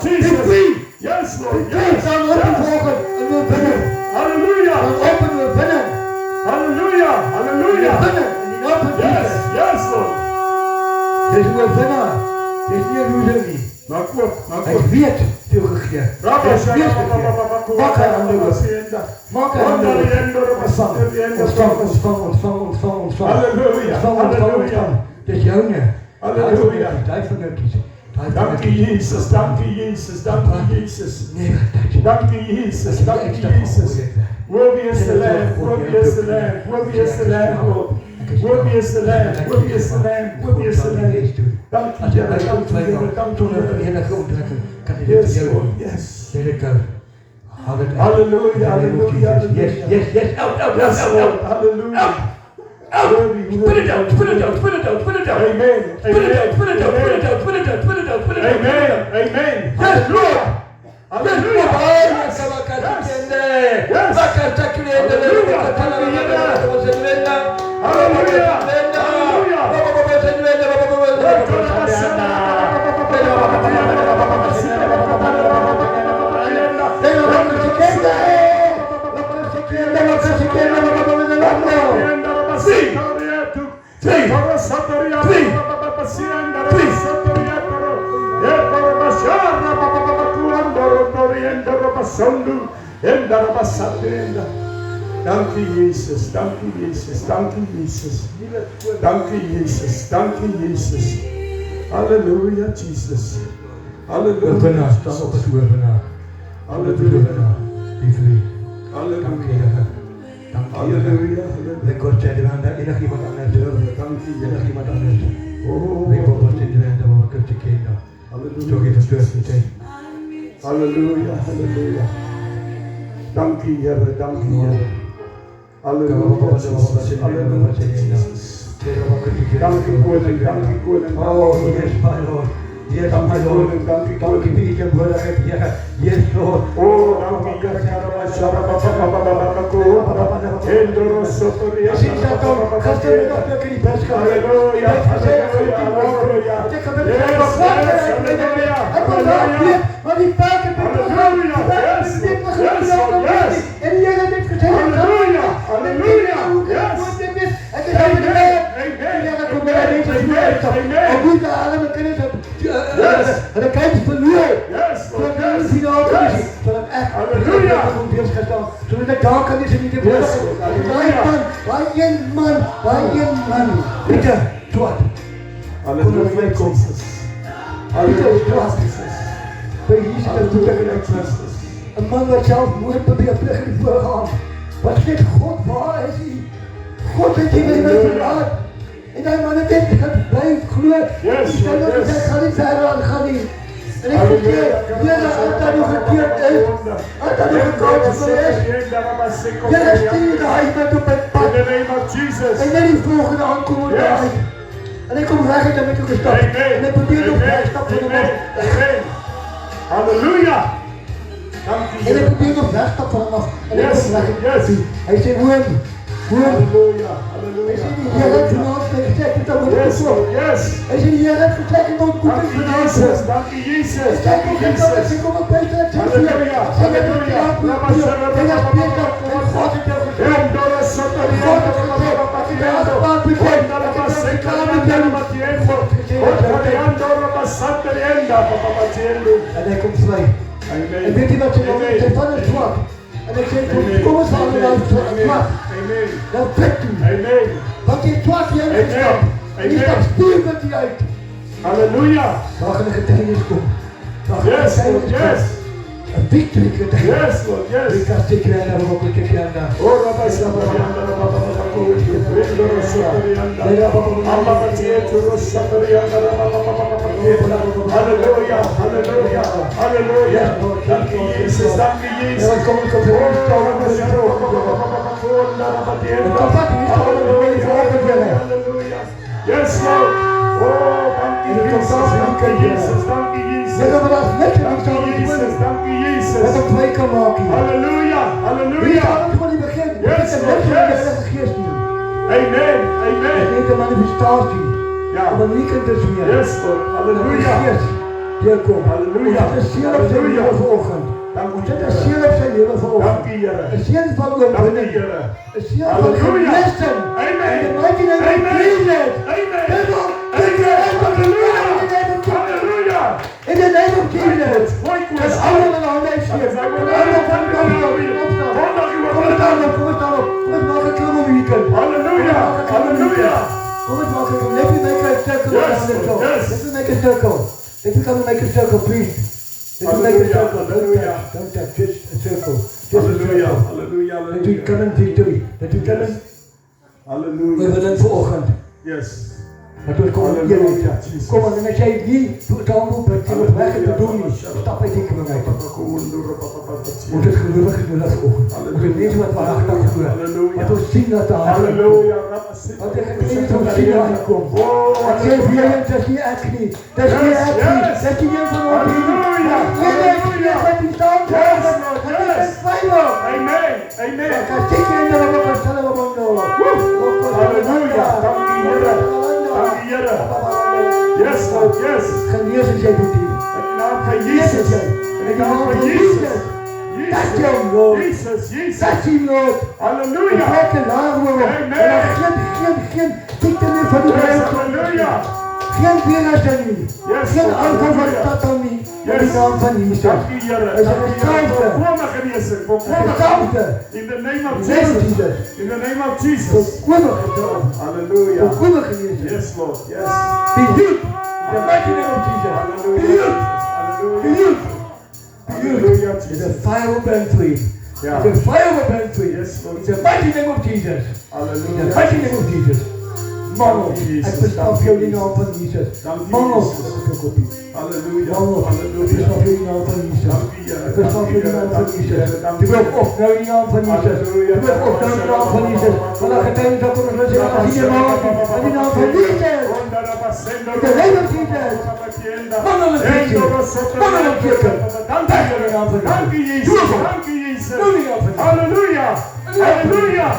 Jesus. Yes, Lord. Yes. Hallelujah. Hallelujah. Hallelujah. Yes. Yes, Lord. Dit is uw winnaar. Dit is niet uw niet. Maar klopt. Hij weet veel gegeven. Hij weet gegeven. Maak hij aan de lucht. Maak hij aan de lucht. Ontvang. Halleluja. Halleluja. Dit is jouw niet. Halleluja. Tijd van u kiezen. Dank u Jezus. Dank u Jezus. Dank u Jezus. Dank u Jezus. Dank u Jezus. Worthy is the Lamb. Worthy is the Lamb. Worthy is the Lamb, Lord. Worthy is the Lamb. Worthy is the Lamb. Worthy is the Lamb. Dank u, Heer. Dank u, Heer. Dank u, Heer. Yes, Lord. Yes. Hallelujah. Hallelujah. Yes. Out. Yes, Lord. Hallelujah. Spit it out. Amen. Amen. Yes, Lord. Hallelujah. Dank u Jezus, dank u Jezus, dank u Jezus. Dank u Jezus, dank u Jezus. Halleluja, Jesus. Halleluja. Sta op het woord vandaag. Halleluja. Lieve lief. Halleluja. Halleluja. Ik kort zei, we gaan daar enig iemand anders doen. Dank u, Enig iemand anders. Oh. We hebben wat in de wende, maar we kunnen kijken. Toch even terug te zijn. Halleluja, halleluja. Dank u, Heer, dank u, Heer. Halleluja, Jesus. Halleluja, Jesus. Dank u, koning, dank u, koning. Oh, yes, my Lord. Yes, my Lord. Dank u, Dank u, Heer, yes, Lord. Oh, dank u, Heer. Zie je dat dan? Gaat er nog lekker die best gaan? Halleluja, halleluja, halleluja. Ik heb het maar die paken Halleluja, yes, en die hebben dit gezegd. Halleluja, halleluja, yes. En dan hebben we en goed de adem kunnen ze. En dan kijk je van nu. Yes, Lord, De yes. finale Yes. zodat echt Halleluja. zodat ik daar kan is en niet de woorden. Waar je man. Pieter, zwart. Halleluja, Jesus. Halleluja, Jesus. Bij hier zit het toegelegd. Een man wat zelf moeilijk probeert terug in de voorgaan. Wat zegt God, waar is hij? God heeft hier in mijn verhaal. En hij man het dit gaat blijven gloeien. Yes, Ik zei nog yes. gezegd, ga niet verder aan, ga niet. En ik verkeer, Jelle, als dat nog een keer is, als dat nog een kans voor is, Jelle, stuur de huis met op het pad. In the name of Jesus. En dan die volgende aankomen Yes. daar. En ik kom weg en dan ben ik gestapt. Amen. En ik probeer nog Amen. weg stap van hem af. Amen. Halleluja. Dank u, En ik Heer. probeer nog weg stap van hem af. En ik Yes, kom weg. yes. Hij zei, Woem. Halleluja, Hij halleluja. zei, die Heer heeft vanavond gezegd dat dat moet Yes, goed Lord, yes. Hij zei, die Heer heeft gezegd dat dat moet Dank goed u, Jesus. Dank u, Jesus. Dank u, Jesus. Ik kom op bij het Halleluja, halleluja. En hij komt vrij. En weet je wat je dan doet? Van het zwak. En ik zeg, kom eens aan de zwak. Dan trekt u. Want die zwak die heeft gestapt. En die stapt stuur met die uit. Halleluja. Mag een getuigenis komen. Mag een Yes, Lord, getuigenis yes. komen. Een victory getuigenis. Yes, Lord, yes. Ik kan zeker en dat we ook een keer aan daar. Oh, Rabbi Sabarianda, Rabba Rindoro Sotarianda, Amma Patieturo Saparianda, Halleluja, halleluja, halleluja. Dank u, Jesus, dank u, Jesus. En dan kom ik op de Halleluja. Yes, Lord. Oh, dank u, Jesus, dank u, Jesus, dank u, Jesus. dat we dat lekker Dank niet zouden u, Jesus, winnen. dank u, Met Jesus. een twee kan maken. Halleluja, Hier halleluja. gaat het gewoon in het begin. Yes, Het is Lord, net yes. zoals de geest hier. Amen, Het amen. is een manifestatie. Ja. Op een weekend is weer. Yes, Lord. Halleluja. Hier kom. Halleluja. Ons het 'n seën op sy Halleluja. lewe vanoggend. Dank Ons u, het 'n Here. seën op sy lewe vanoggend. Dank u, Here. 'n seën van Dank u, oorwinning. Here. 'n seën van Halleluja. genesing. Amen. In the mighty name of Amen. Jesus. Amen. Devil, Amen. Halleluja. in the name of Jesus. Halleluja. In the name of Jesus. Mooi Dat allemaal in de handen heeft Dat is hier. ook wel Allemaal een van de kant op. Wonder u wat Kom we het doen. aan op, kom het aan op. Kom het maken klimmen weekend. Halleluja. Halleluja. Kom het maken klimmen. Let me make a circle Yes, around the door. yes. Let me make a circle. Let me come and make a circle, please. Let me make a Hallelujah, circle. hallelujah. Don't touch. Just a circle. Just a Halleluja. circle. Halleluja. Let u come in victory. Let u come in. Halleluja. We willen vanochtend. Yes. Dat we komen hier weten. Kom en als jij niet dan moet met je weg te doen niet, stap uit die kamer. Moet het gelukkig in de lucht volgen. Moet het niet wat we achter doen. Want we zien dat daar. Halleluja. Want er gaat niet zo'n zin aankomen. Want je hebt hier, dat is niet echt niet. Dat is niet echt niet. Dat is niet van ons niet. Halleluja. Halleluja. Dat is dan. Dat is veilig. Amen. Amen. Dat is zeker in de wat we stellen we van Halleluja. Dank u, Here. Dank u, Here. Yes, Lord. Yes. Genezen zij doet die. In de naam van Jezus. In de naam van Jezus. Dat is hem, Lord. Jezus. Jezus. Dat is hem, Lord. Halleluja. Ik heb een naam, Amen. en dan geen ziekte meer van die Yes, wereld. halleluja. Geen virus er niet. Yes, Geen alcohol van halleluja. dat dan niet. In Yes. de naam van Jezus. Dank u, Here. We zijn Dank u, Here. hetzelfde. Volkomen genezen. Volkomen Hetzelfde. In the name of In de naam van Jesus. Jesus. In the name of Jesus. Volkomen hetzelfde. Hallelujah. Volkomen genezen. Yes, Lord. Yes. Be healed. In the mighty name of Jesus. Be Hallelujah. healed. Be Hallelujah. healed. Hallelujah, It's a Jesus. fire will burn for you. Yeah. It's a fire will burn for you. Yes, Lord. In the mighty name of Jesus. In the Hallelujah. mighty name of Jesus. Mangel. Dank u, Jezus. Ik bestraf jou in de naam van Jezus. Dank u, Mangel. Jezus. Hallelujah. Mangel. Ik Hallelujah. bestraf jou in de naam van Jezus. Dank u, Here. Ik bestraf jou in de naam van Dank u, Jezus. Here. Dank Je u, wilt Here. op nou in de naam van Jezus. Halleluja. Je wilt op nou in de naam van Jezus. Want dan getuigen dat we ons zeggen, als je naam in de naam van Jezus. In the name of Jesus. Mangel op Jezus. Mangel op Jezus. Dank u, Here. Dank u, Jezus. Dank u, Jezus. Hallelujah. Hallelujah.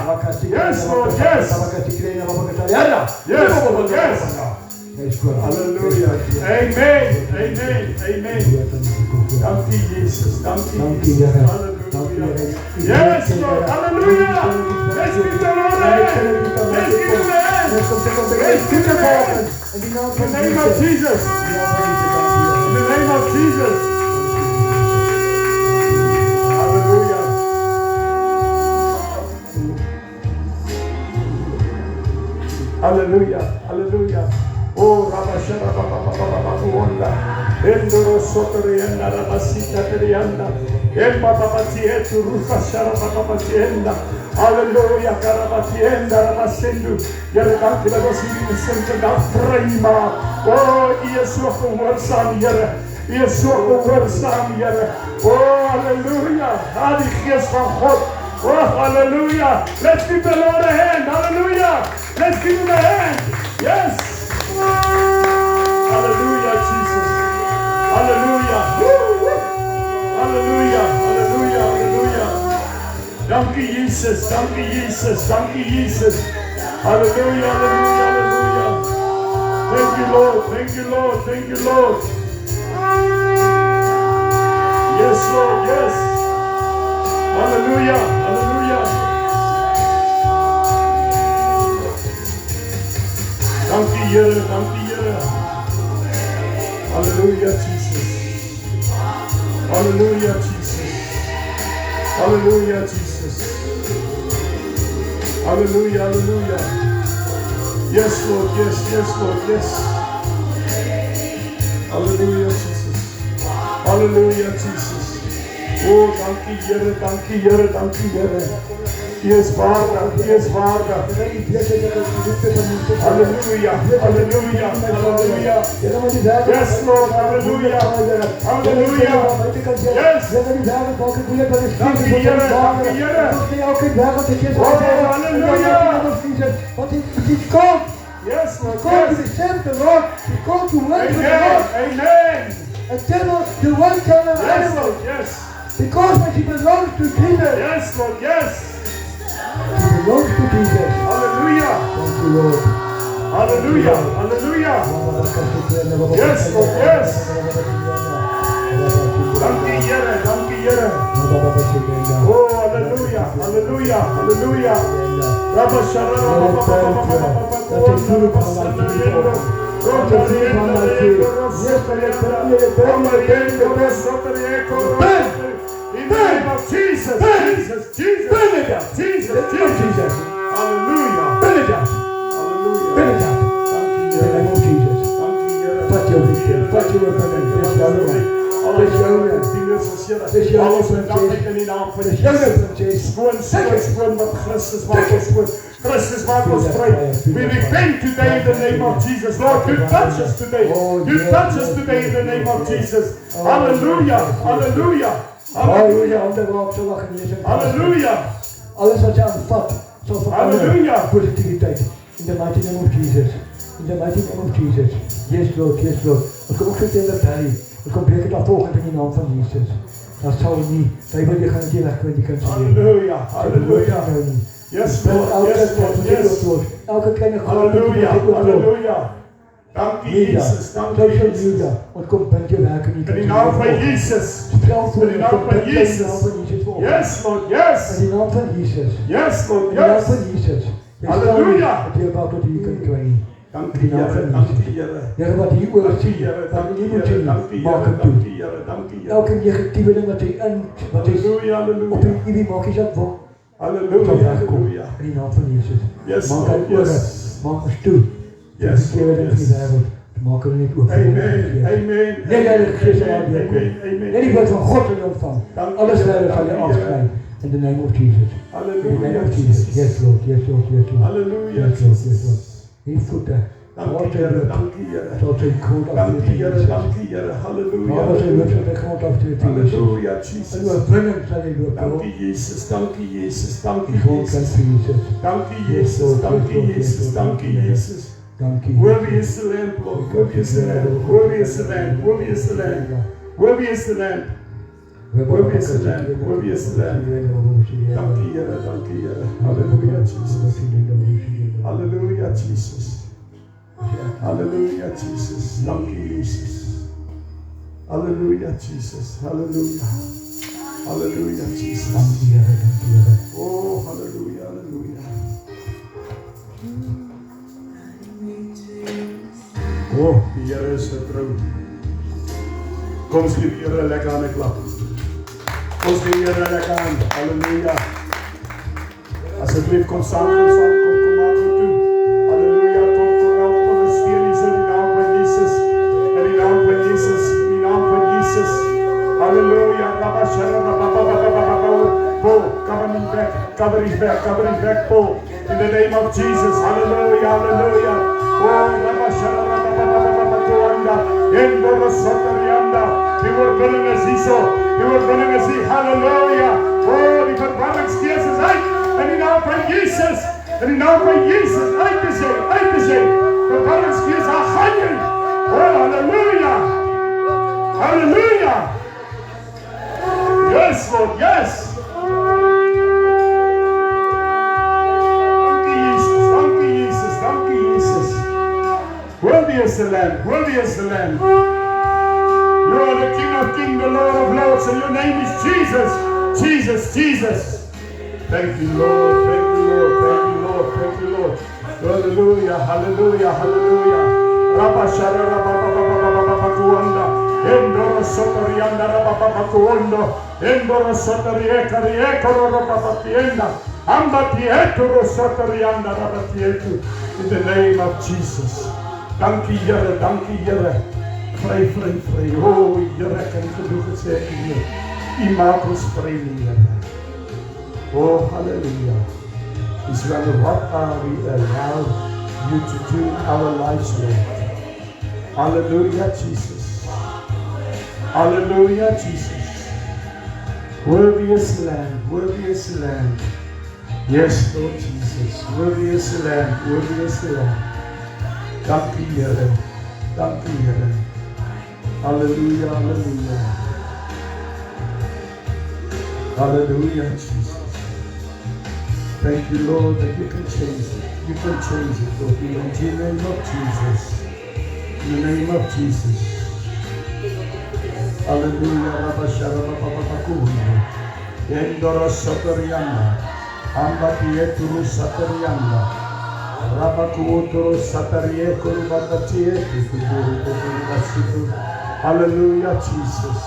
Yes, Lord. Yes. Yes, Lord. Yes. Hallelujah. Amen. Amen. Amen. Dank u, Jezus. Dank u, Jezus. Hallelujah. Yes, Lord. Hallelujah. Let's give the Lord a hand. Let's give him a hand. Let's give him a hand. In the name of Jesus. In the name of Jesus. Hallelujah. Hallelujah. Hallelujah. Oh, Rabashara Baba Onda. Endoro Sotorianda Rabasita Terianda. Emba Babatieta Rufa Shara Babatienda. Hallelujah. Karabatienda Rabasendu. Yaradanki la Rosini Sente da Prima. Oh, Yesu gehoorzaam, Here. Yesu gehoorzaam, Here. Oh, hallelujah. Aan die geest van God. Oh, hallelujah. Let's give the Lord a hand. Hallelujah. Let's give him a hand. Yes. Hallelujah, Jesus. Hallelujah. Woo. Hallelujah. Hallelujah. Hallelujah. Dank u, Jesus. Dank u, Jesus. Dank u, Jesus. Hallelujah. Hallelujah. Hallelujah. Thank you, Lord. Thank you, Lord. Thank you, Lord. Yes, Lord. Yes. Hallelujah. Hallelujah. Dank u, Here. Dank u, Here. Hallelujah, Jesus. Hallelujah, Jesus. Hallelujah, Jesus. Hallelujah, hallelujah. Yes, Lord. Yes, yes, Lord. Yes. Hallelujah, Jesus. Hallelujah, Jesus. Oh, dank u, Here. Dank u, Here. Dank u, Here. He is waardig. He is waardig. Hallelujah. Hallelujah. Hallelujah. Yes, Lord. Hallelujah. Hallelujah. Yes. Dank u, Here. Dank u, Here. Oh, hallelujah. Yes, Lord. Come to Yes. serve the Lord. Come to work for the Amen. Lord. Amen. And tell the one tell Yes, animal. Lord. Yes. Because when she belongs to Jesus, Yes, Lord. Yes. she belongs to Jesus. Hallelujah. Thank you, Lord. Hallelujah. Hallelujah. Yes, Lord. Yes. Dankie Here. Dankie Here. Oh, hallelujah. Hallelujah. Hallelujah. Rabba Sharara. In the name of Jesus. Jesus. Jesus. Jesus. Jesus. Hallelujah. Hallelujah. Alles bedankt in die naam van Jezus. Schoon wat Christus maakt ons schoon. Christus maakt ons vrij. We repent today in the name of Jesus. Lord, you touch us today. You touch us today in the name of Jesus. Hallelujah. Hallelujah. Hallelujah. Hallelujah. Alles wat je aanvat, zal veranderen. Positiviteit. In the mighty name of Jesus. In the mighty name of Jesus. Yes, Lord. Yes, Lord. Ik kom ook zo tegen dat hij. Ik kom breken dat volgend in de naam van Jezus. Dat zal niet. Hij wil je gaan het hier leggen. Hallelujah. Hallelujah. Yes, Lord. Yes, Lord. Yes. Elke kleine Hallelujah. Hallelujah. Dankie Jezus. Dankie Jezus. Want kom bent je werken niet. In de naam van Jezus. In de naam van Jezus. Yes, Lord. Yes. In de naam van Jezus. Yes, Lord. In de naam Yes. van Jezus. Hallelujah. Dat je wat hier kan krijgen. Dankie Heere. Dankie Heere. Heer, wat hier oor Dankie zie, Heere. wat Dankie hier moet Heere. zien, Dankie maak Heere. het toe. Dankie Heere. Dankie Heere. Elke negatieve ding wat hij wat is Halleluja. op Halleluja. je maak je dat voor. Halleluja. Halleluja. In de naam van Jezus. Yes, Maak Lord. het oor. Yes. Maak ons toe. Yes, Keer Lord. in die wereld. Maak het niet oor. Amen. Amen. Nee, Heilige Geest, Amen. Amen. nee, die wordt van God in ontvang. Alles verder van je afschrijven. In the name of Jesus. In the name Halleluja. of Jesus. Yes, Lord. Yes, Lord. Yes, Lord. Halleluja. Yes, Lord. Yes, Lord. Hier voeten. Dankie Heere. Dankie Heere. Tot zijn grond Dankie afdeling. Heere. Dankie Heere. Halleluja. Maar wat zijn we zijn grond afdeling. Halleluja. En Jesus. we brengen zal je door. Dankie Jezus. Dankie Jezus. Dankie Die grond kan Jezus. Jesus. Dankie Jezus. Dankie Jezus. Dankie Jezus. Dank je. Worthy is the Lamb, Lord. Worthy is the Lamb. Worthy is the Lamb. Worthy is the Lamb. Worthy is the Lamb. Worthy is the Lamb. Worthy is the Lamb. Dankie Heere. Dankie Heere. Halleluja Jesus. Halleluja Jesus. Halleluja Jesus. Dankie Jesus. Halleluja Jesus. Halleluja. Halleluja Jesus. Oh, halleluja. Halleluja. Oh, die Here is getrou. Kom ons gee die Here 'n lekker hande klap. Ons gee die Here 'n lekker hand. Halleluja. Asseblief kom saam, kom maak dit toe. Halleluja. Kom help ondersteun ons in die naam van Jesus. In die naam van Jesus. In die naam van Jesus. Halleluja. Paul, cover me back. Cover his back. Cover his back, Paul. In the name of Jesus. Hallelujah. Hallelujah. Oh, die oorwinning is hierso. Die oorwinning is hier. Halleluja. Oh, die verbrandingsgees is uit. In die naam van Jesus. In die naam van Jesus. Uit is jy. Uit is jy. Verbrandingsgees, daar gaan jy. Oh, halleluja. Halleluja. Yes, Lord. Yes. Worthy is the Lamb, worthy is the Lamb. You are the King of Kings, the Lord of Lords, and your name is Jesus. Jesus, Jesus. Thank you, Lord, thank you, Lord, thank you, Lord, thank you, Lord. Hallelujah, hallelujah, hallelujah. Rabba Shara Rabba Baba Kuanda. Endoro Sotorianda Rabba Kuondo. Endoro Sotorieka Rieka Rabba Tienda. Ambatietoro Sotorianda Rabba Tietu. In the name of Jesus. Dankie Here, dankie Here. Vry, vry, vry. Oh Here, kan ek genoeg gesê hier. U maak ons vry, Here. Oh, hallelujah. Is wonder what are we allowed you to do in our lives, Lord. Hallelujah, Jesus. Hallelujah, Jesus. Worthy is the Lamb, worthy is the Lamb. Yes, Lord Jesus. Worthy is the Lamb, worthy is the Lamb. Dankie Here, dankie Here. Hallelujah, hallelujah. Hallelujah, Jesus. Thank you, Lord, that you can change it. You can change it, Lord. In the name of Jesus. In the name of Jesus. Hallelujah. Rabasharabababakuhunda. Endoro Satorianda. Ambatieturu Satorianda. Rabakuotoro Satariekuru Batatietu. Hallelujah, Jesus.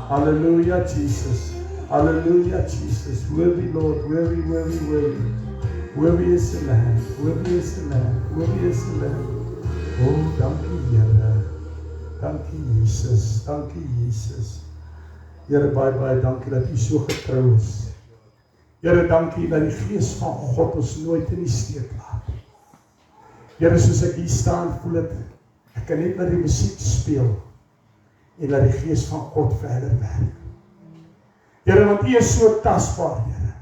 Hallelujah, Jesus. Hallelujah, Jesus. Worthy, Lord. Worthy, worthy, worthy. Worthy is the Lamb. Worthy is the Lamb. Worthy is the Lamb. Oh, dankie, Here. Dankie, Jesus. Dankie, Jesus. Here, baie dankie dat U so getrou is. Here, dankie dat die Gees van God ons nooit in die steek laat. Here, soos ek hier staan, voel ek kan net na die musiek speel en dat die Gees van God verder werk. Here, want U is so tasbaar, Here.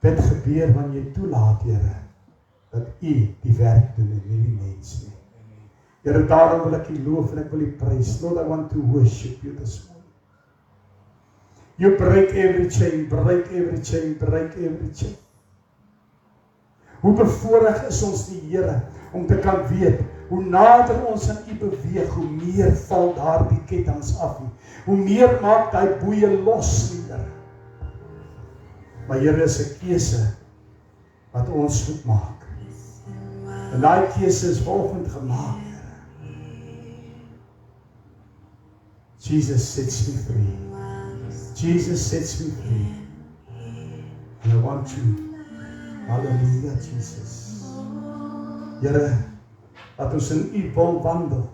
Dit gebeur wanneer jy toelaat, Here, dat U die werk doen en nie die mens nie. Here, daarom wil ek U loof en ek wil U prys. Lord, I want to worship You this morning. You break every chain, break every chain, break every chain. Hoe bevoorreg is ons die Here om te kan weet, hoe nader ons aan U beweeg, hoe meer val daar die kettinge af nie. Hoe meer maak die boeie los nie, Here. Maar Here, is 'n keuse wat ons moet maak. En daai keuse is vanoggend gemaak, Here. Jesus sets me free. Jesus sets me free. And I want you. Hallelujah, Jesus. Here, dat ons in U wil wandel.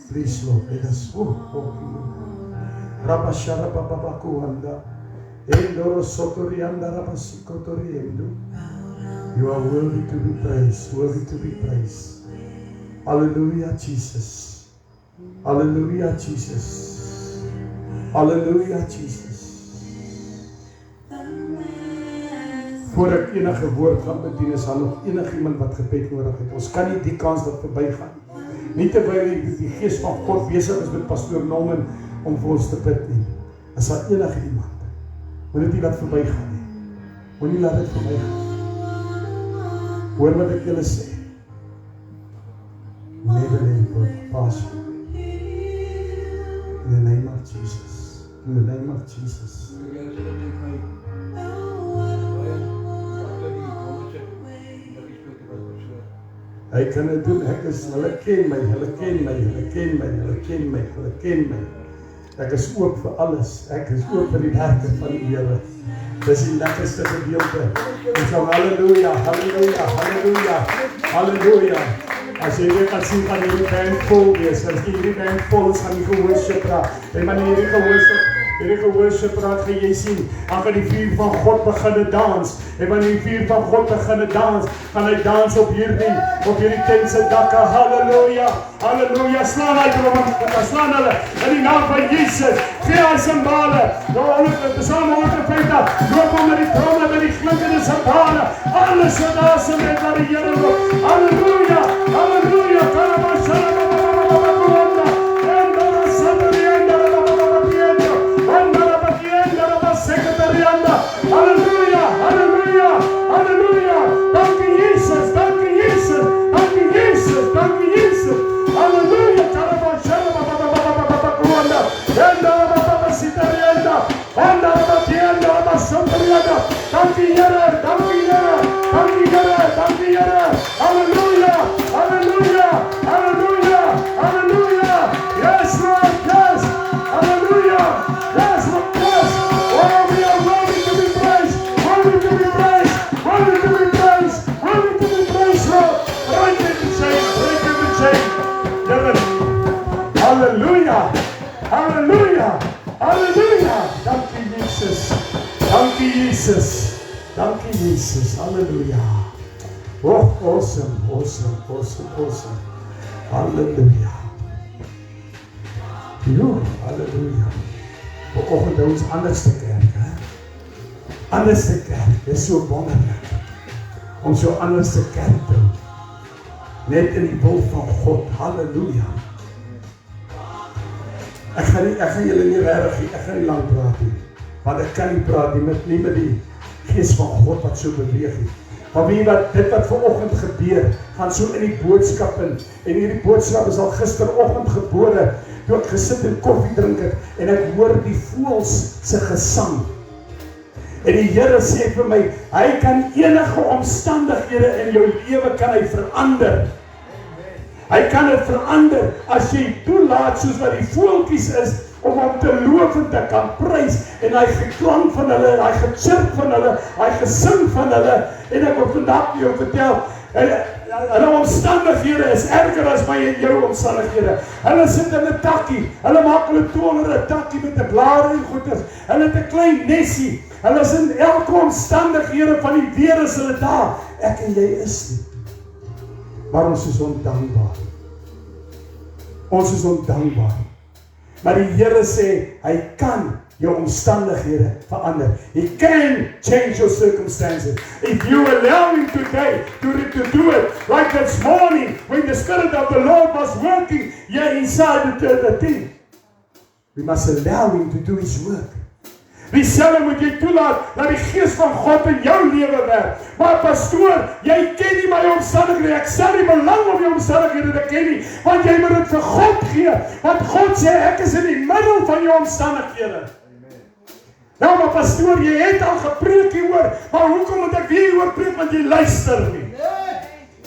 Please, Lord, let us walk in You. Rabashara bababakuanda. Endoro sotorianda rabasikotoriendo. You are worthy to be praised, worthy to be praised. Hallelujah, Jesus. Hallelujah, Jesus. Hallelujah, Jesus. Voor ek enige woord gaan bedien, is daar nog enigiemand wat gebed nodig het. Ons kan nie die kans wat verbygaan. Nie terwyl die Gees van God besig is met Pastoor Norman om vir ons te bid nie. Is daar enige iemand? Moet dit nie laat verbygaan nie. Moet nie laat dit verbygaan. Hoor wat ek julle sê. Never let it pass you. In the name of Jesus. In the name of Jesus. Hy kan dit doen, hulle ken my, hulle ken my, hulle ken my, hulle ken my, hulle ken my. Ek is oop vir alles, ek is oop vir die werke van die Here. Dis die lekkerste gedeelte. En so halleluja, halleluja, halleluja, halleluja. As jy weer kan sien, gaan hierdie band vol wees. As hierdie band vol is, gaan die gehoorship raak. En wanneer hierdie gehoorship raak, gaan jy sien, dan gaan die vuur van God beginne dans. En wanneer die vuur van God beginne dans, gaan hy dans op hierdie tent se dakke. Halleluja, halleluja. Slaan hy droom, slaan hulle. In die naam van Jesus, gee hy simbale. Psalm 150, loop om met die tromme, met die klinkende simbale. Alles wat asem het naar die Here loop. Halleluja, halleluja. Halleluja, halleluja, halleluja. Dankie Jesus, dankie Jesus, dankie Jesus, dankie Jesus. Halleluja. Dankie Here, dankie Here, dankie Here, dankie Here. Halleluja, halleluja, halleluja, halleluja. Yes Lord, yes. Halleluja, yes Lord, yes. Oh, we are worthy to be praised, worthy to be praised, worthy to be praised, worthy to be praised, Lord. Break every chain, break every chain. Halleluja, halleluja, halleluja. Dankie Jesus, dankie Jesus, dankie Jesus. Halleluja. Oh, awesome, awesome, awesome, awesome. Halleluja. Jo, halleluja. Vanoggend hou ons anders te kerk, hè? Anders te kerk, dit is so wonderlik. Om so anders te kerk te doen. Net in die wil van God, halleluja. Ek gaan julle nie regtig, ek gaan nie lang praat nie. Want ek kan nie praat nie met die gees van God wat so beweeg nie. Maar weet wat, dit wat vanoggend gebeur, gaan so in die boodskap in. En hierdie boodskap is al gisteroggend gebore, toe ek gesit en koffie drink het, en ek hoor die voëls se gesang. En die Here sê vir my, hy kan enige omstandighede in jou lewe kan hy verander. Hy kan dit verander as jy toelaat soos wat die voeltjies is om hom te loof en te kan prys en hy geklank van hulle, hy gechirp van hulle, hy gesing van hulle en ek wil vandag jou vertel, hulle omstandighede is erger as my en jou omstandighede. Hulle sit in 'n takkie, hulle maak hulle toner 'n takkie met 'n blare en goeders, hulle het 'n klein nesie, hulle is in elke omstandighede van die weer is hulle daar, ek en jy is nie. Maar ons is ondankbaar. Ons is ondankbaar. Maar die Here sê, hy kan jou omstandighede verander. He can change your circumstances. If you allow him today to do it, like this morning, when the Spirit of the Lord was working here inside the thing. We must allow him to do his work. Dieselfde moet jy toelaat dat die gees van God in jou lewe werk. Maar pastoor, jy ken nie my omstandighede, ek stel nie belang om jou omstandighede te ken nie, want jy moet dit vir God gee, want God sê ek is in die middel van jou omstandighede. Nou maar pastoor, jy het al gepreek hieroor, maar hoekom moet ek weer hieroor preek, want jy luister nie.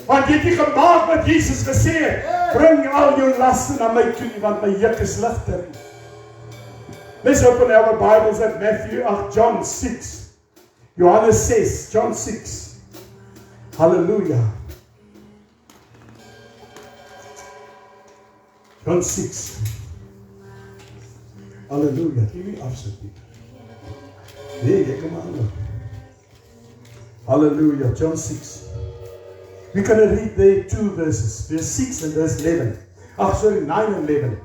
Want jy het nie gemaak wat Jesus gesê het, bring al jou laste na my toe, want my juk is ligter. Let's open our Bibles at John 6. Johannes 6, John 6. Hallelujah. John 6. Hallelujah. Give me afsit. Nee, jy kom aan. Hallelujah. John 6. We're going to read there 2 verses. Verse 6 and verse 11. 9 and 11.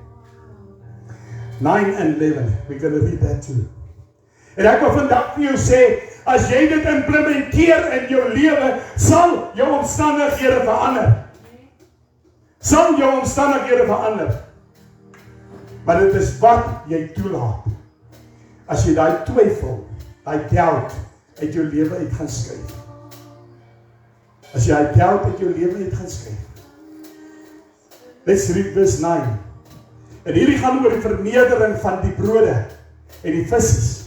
9 and 11. We're going to read that too. En ek wil vandag vir jou sê, as jy dit implementeer in jou lewe, sal jou omstandighede verander. Sal jou omstandighede verander. Maar dit is wat jy toelaat. As jy daai twyfel, daai doubt uit jou lewe uit gaan skuif. As jy daai doubt uit jou lewe uit gaan skuif. Let's read verse 9. En hierdie gaan oor die vernedering van die brode en die visse.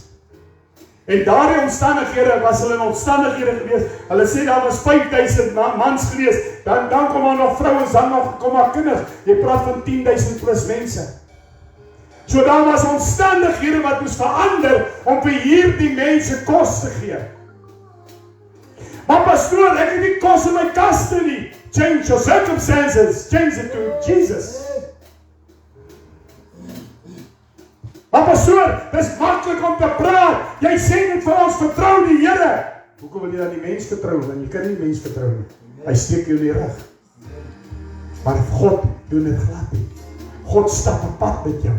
En daardie omstandighede was hulle in omstandighede gewees. Hulle sê daar was 5000 mans gewees. Dan kom daar nog vrouens, dan nog kom daar kinders. Jy praat van 10,000 plus mense. So daar was omstandighede wat moes verander om vir hierdie mense kos te gee. Maar pastoor, ek het nie kos in my kaste nie. Change your circumstances. Change it to Jesus. Maar pastoor, dis maklik om te praat. Jy sê net vir ons, vertrou die Here. Hoekom wil jy dan die mens vertrou? Want jy kan nie die mens vertrou nie. Hy steek jou in die rug. Maar God doen dit glad nie. God stap 'n pad met jou.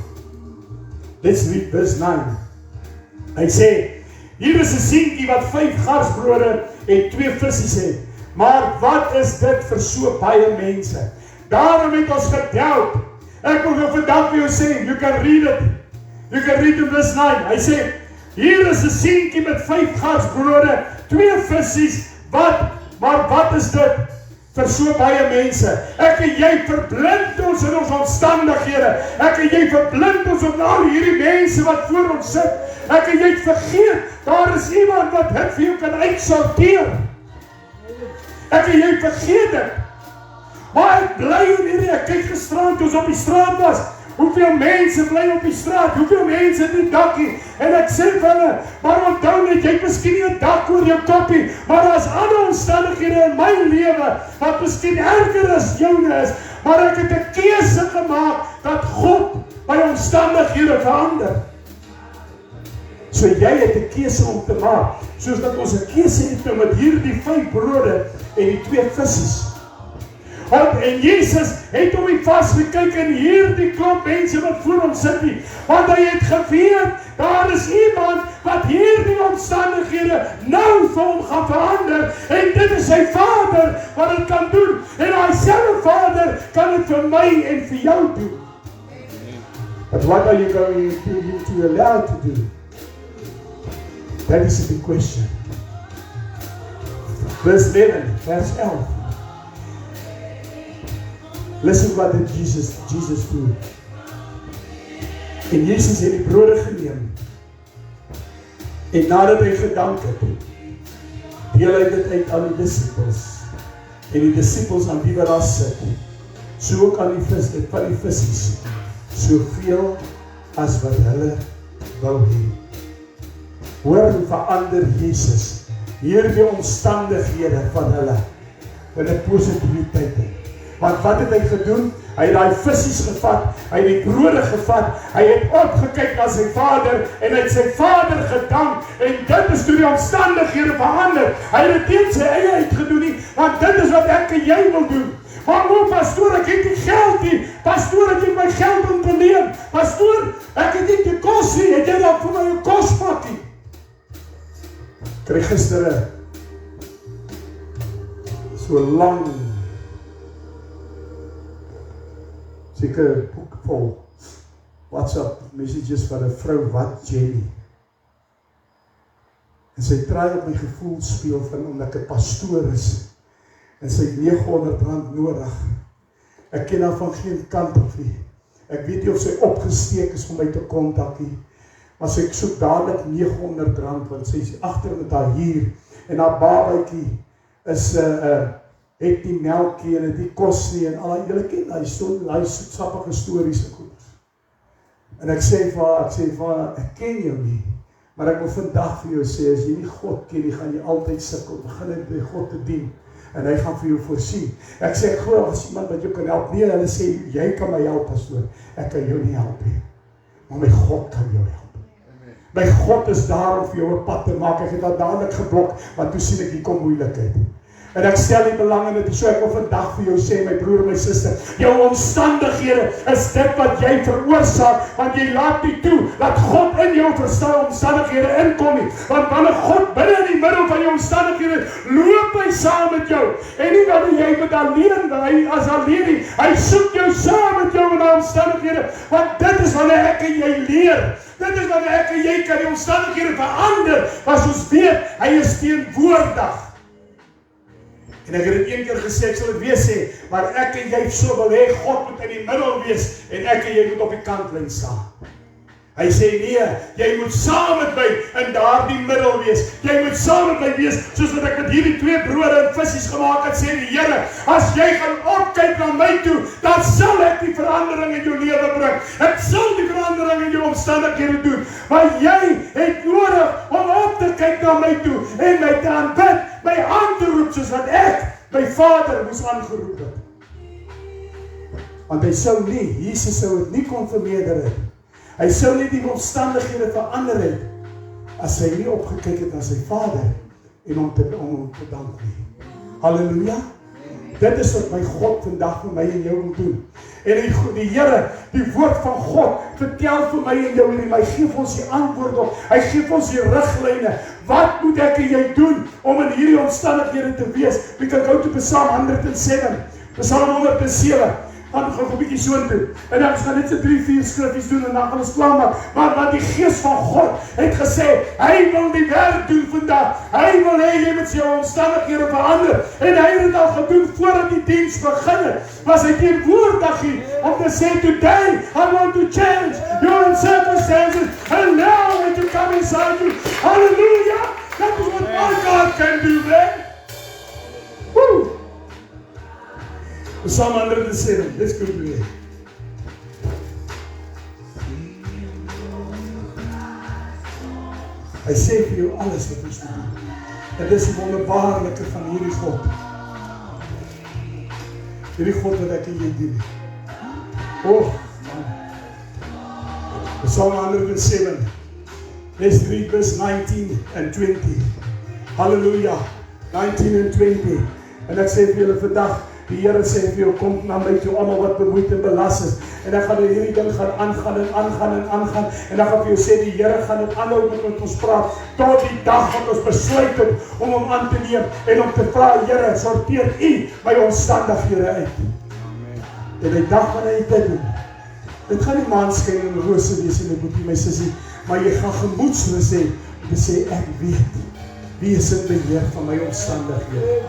Let's read verse 9. Hy sê, hier is 'n seentjie wat 5 garsbrode en 2 visse het. Maar wat is dit vir so baie mense? Daarom het ons gedoubt. Ek wil nou vandag vir jou sê, you can read it. You can read in verse 9. Hy sê, hier is 'n seentjie met 5 garsbrode, 2 visse. Maar wat is dit vir so baie mense? Ek en jy verblind ons in ons omstandighede. Ek en jy verblind ons op al hierdie mense wat voor ons sit. Ek en jy vergeet, daar is iemand wat dit vir jou kan uitsorteer. Ek en jy vergeet dit. Maar ek bly in hierdie, ek kyk gisterand toe ons op die straat was. Hoeveel mense bly op die straat, hoeveel mense het nie dakkie, en ek sê vir hulle, maar onthou net, jy het miskien nie 'n dak oor jou koppie, maar daar is ander omstandighede in my lewe, wat miskien erger as joune is, maar ek het 'n keuse gemaak, dat God my omstandighede verander. So jy het 'n keuse om te maak, soos dat ons 'n keuse het met hierdie 5 brode en die 2 visse. En Jesus het hom nie vasgekyk in hierdie klomp mense wat voor hom sit nie, want hy het geweet, daar is iemand wat hierdie omstandighede nou vir hom gaan verander, en dit is sy Vader wat dit kan doen, en hy selfe Vader kan dit vir my en vir jou doen. But what are you going to allow to do? That is the big question. Verse 11, verse 11. Listen what did Jesus do. En Jesus het die brode geneem. En nadat hy gedank het, deel hy dit uit aan die disciples. En die disciples aan wie wat daar sit, so ook aan die vis, van die visies, soveel as wat hulle wou hê. Hoor hoe verander Jesus hierdie omstandighede van hulle in 'n positiwiteit. Want wat het hy gedoen? Hy het daai visies gevat, hy het die brode gevat, hy het opgekyk na sy vader en hy het sy vader gedank en dit is toe die omstandighede verander. Hy het dit teen sy eie uitgedoen nie, want dit is wat ek en jy wil doen. Maar o pastoor, ek het nie geld nie. Pastoor, ek het my geld ontneem. Pastoor, ek het nie die kos nie. Het jy dan vir my 'n kospakkie? Kry gister so lang seker boek vol WhatsApp messages van 'n vrou wat Jenny. En sy try op my gevoel speel van omdat ek 'n pastoor is en sy het R900 nodig. Ek ken haar van geen kant af nie. Ek weet nie of sy opgesteek is om my te kontak nie. Maar sy soek dadelik R900 want sy is agter met haar hier en haar babatjie is het nie melkie en het nie kos nie en al julle ken hy soetsappige stories en goed. En ek sê vir haar, ek ken jou nie, maar ek wil vandag vir jou sê, as jy nie God ken nie, gaan jy altyd sukkel, begin net by God te dien en hy gaan vir jou voorsien. Ek sê, ek glo as iemand wat jou kan help, nee, hulle sê, jy kan my help, pastoor, ek kan jou nie help nie, maar my God kan jou help. My God is daar om vir jou 'n pad te maak. Ek het dat dadelik geblok, want toe sien ek hier kom moeilikheid. En ek stel die belang in dit, so ek wil vandag vir jou sê, my broer en my suster, jou omstandighede is dit wat jy veroorsaak, want jy laat nie toe, dat God in jou omstandighede inkom nie. Want wanneer God binne in die middel van jou omstandighede, loop hy saam met jou. En nie dat jy met alleen, as alleen nie, hy soek jou saam met jou in die omstandighede, want dit is wanneer ek en jy leer. Dit is wanneer ek en jy kan die omstandighede verander, want ons weet, hy is teenwoordig. En ek het dit een keer gesê, ek sal dit weer sê, maar ek en jy so wil hê, God moet in die middel wees, en ek en jy moet op die kantlyn staan. Hy sê nee, jy moet saam met my in daardie middel wees. Jy moet saam met my wees, soos wat ek met hierdie 2 brode en visies gemaak het, sê die Here, as jy gaan opkyk na my toe, dan sal ek die verandering in jou lewe bring. Ek sal die verandering in jou omstandighede doen. Maar jy het nodig om op te kyk na my toe en my te aanbid, my aan te roep, soos wat ek my Vader moes aangeroep het. Want hy sou nie, Jesus sou het nie kon vermeerder het. Hy sou nie die omstandighede verander het, as hy nie opgekyk het na sy Vader, en om hom te dank nie. Halleluja! Dit is wat my God vandag vir my en jou wil doen. En die Here, die woord van God, vertel vir my en jou, en hy gee ons die antwoord op, hy gee ons die riglyne. Wat moet ek en jy doen, om in hierdie omstandighede te wees? We can go to Psalm 107, Psalm 107, gaan gou 'n bietjie so doen. En dan gaan net so 3-4 skriffies doen en dan gaan ons klaar maak. Maar wat die Gees van God het gesê, hy wil die werk doen vandag. Hy wil hê jy moet jou omstandighede verander. En hy het dit al gedoen voordat die diens begin het. Was hy teenwoordig om te sê, today I want to change your circumstances and now I want to come inside you. Hallelujah! That is what my God can do, man. Woo! Psalm 107, let's go to it. Hy sê vir jou alles wat ons moet doen. En dis die wonderbaarlike van hierdie God. Hierdie God wat ek en jy dien. Oh, man. Psalm 107, let's read verse 19 and 20. Hallelujah, 19 and 20. En ek sê vir julle vandag, die Here sê vir jou, kom na my toe, almal wat bemoeid en belas is. En dan gaan hierdie ding gaan aangaan. En dan gaan vir jou sê, die Here gaan dit aanhou met ons praat, tot die dag wat ons besluit het, om hom aan te neem, en om te vra, Here, sorteer U my omstandighede uit. En die dag wanneer jy dit doen, dit gaan nie maan skyn en rose wees, en my boetie, my sussie, maar jy gaan gemoedsrus hê om te sê, ek weet, wie is in beheer van my omstandighede.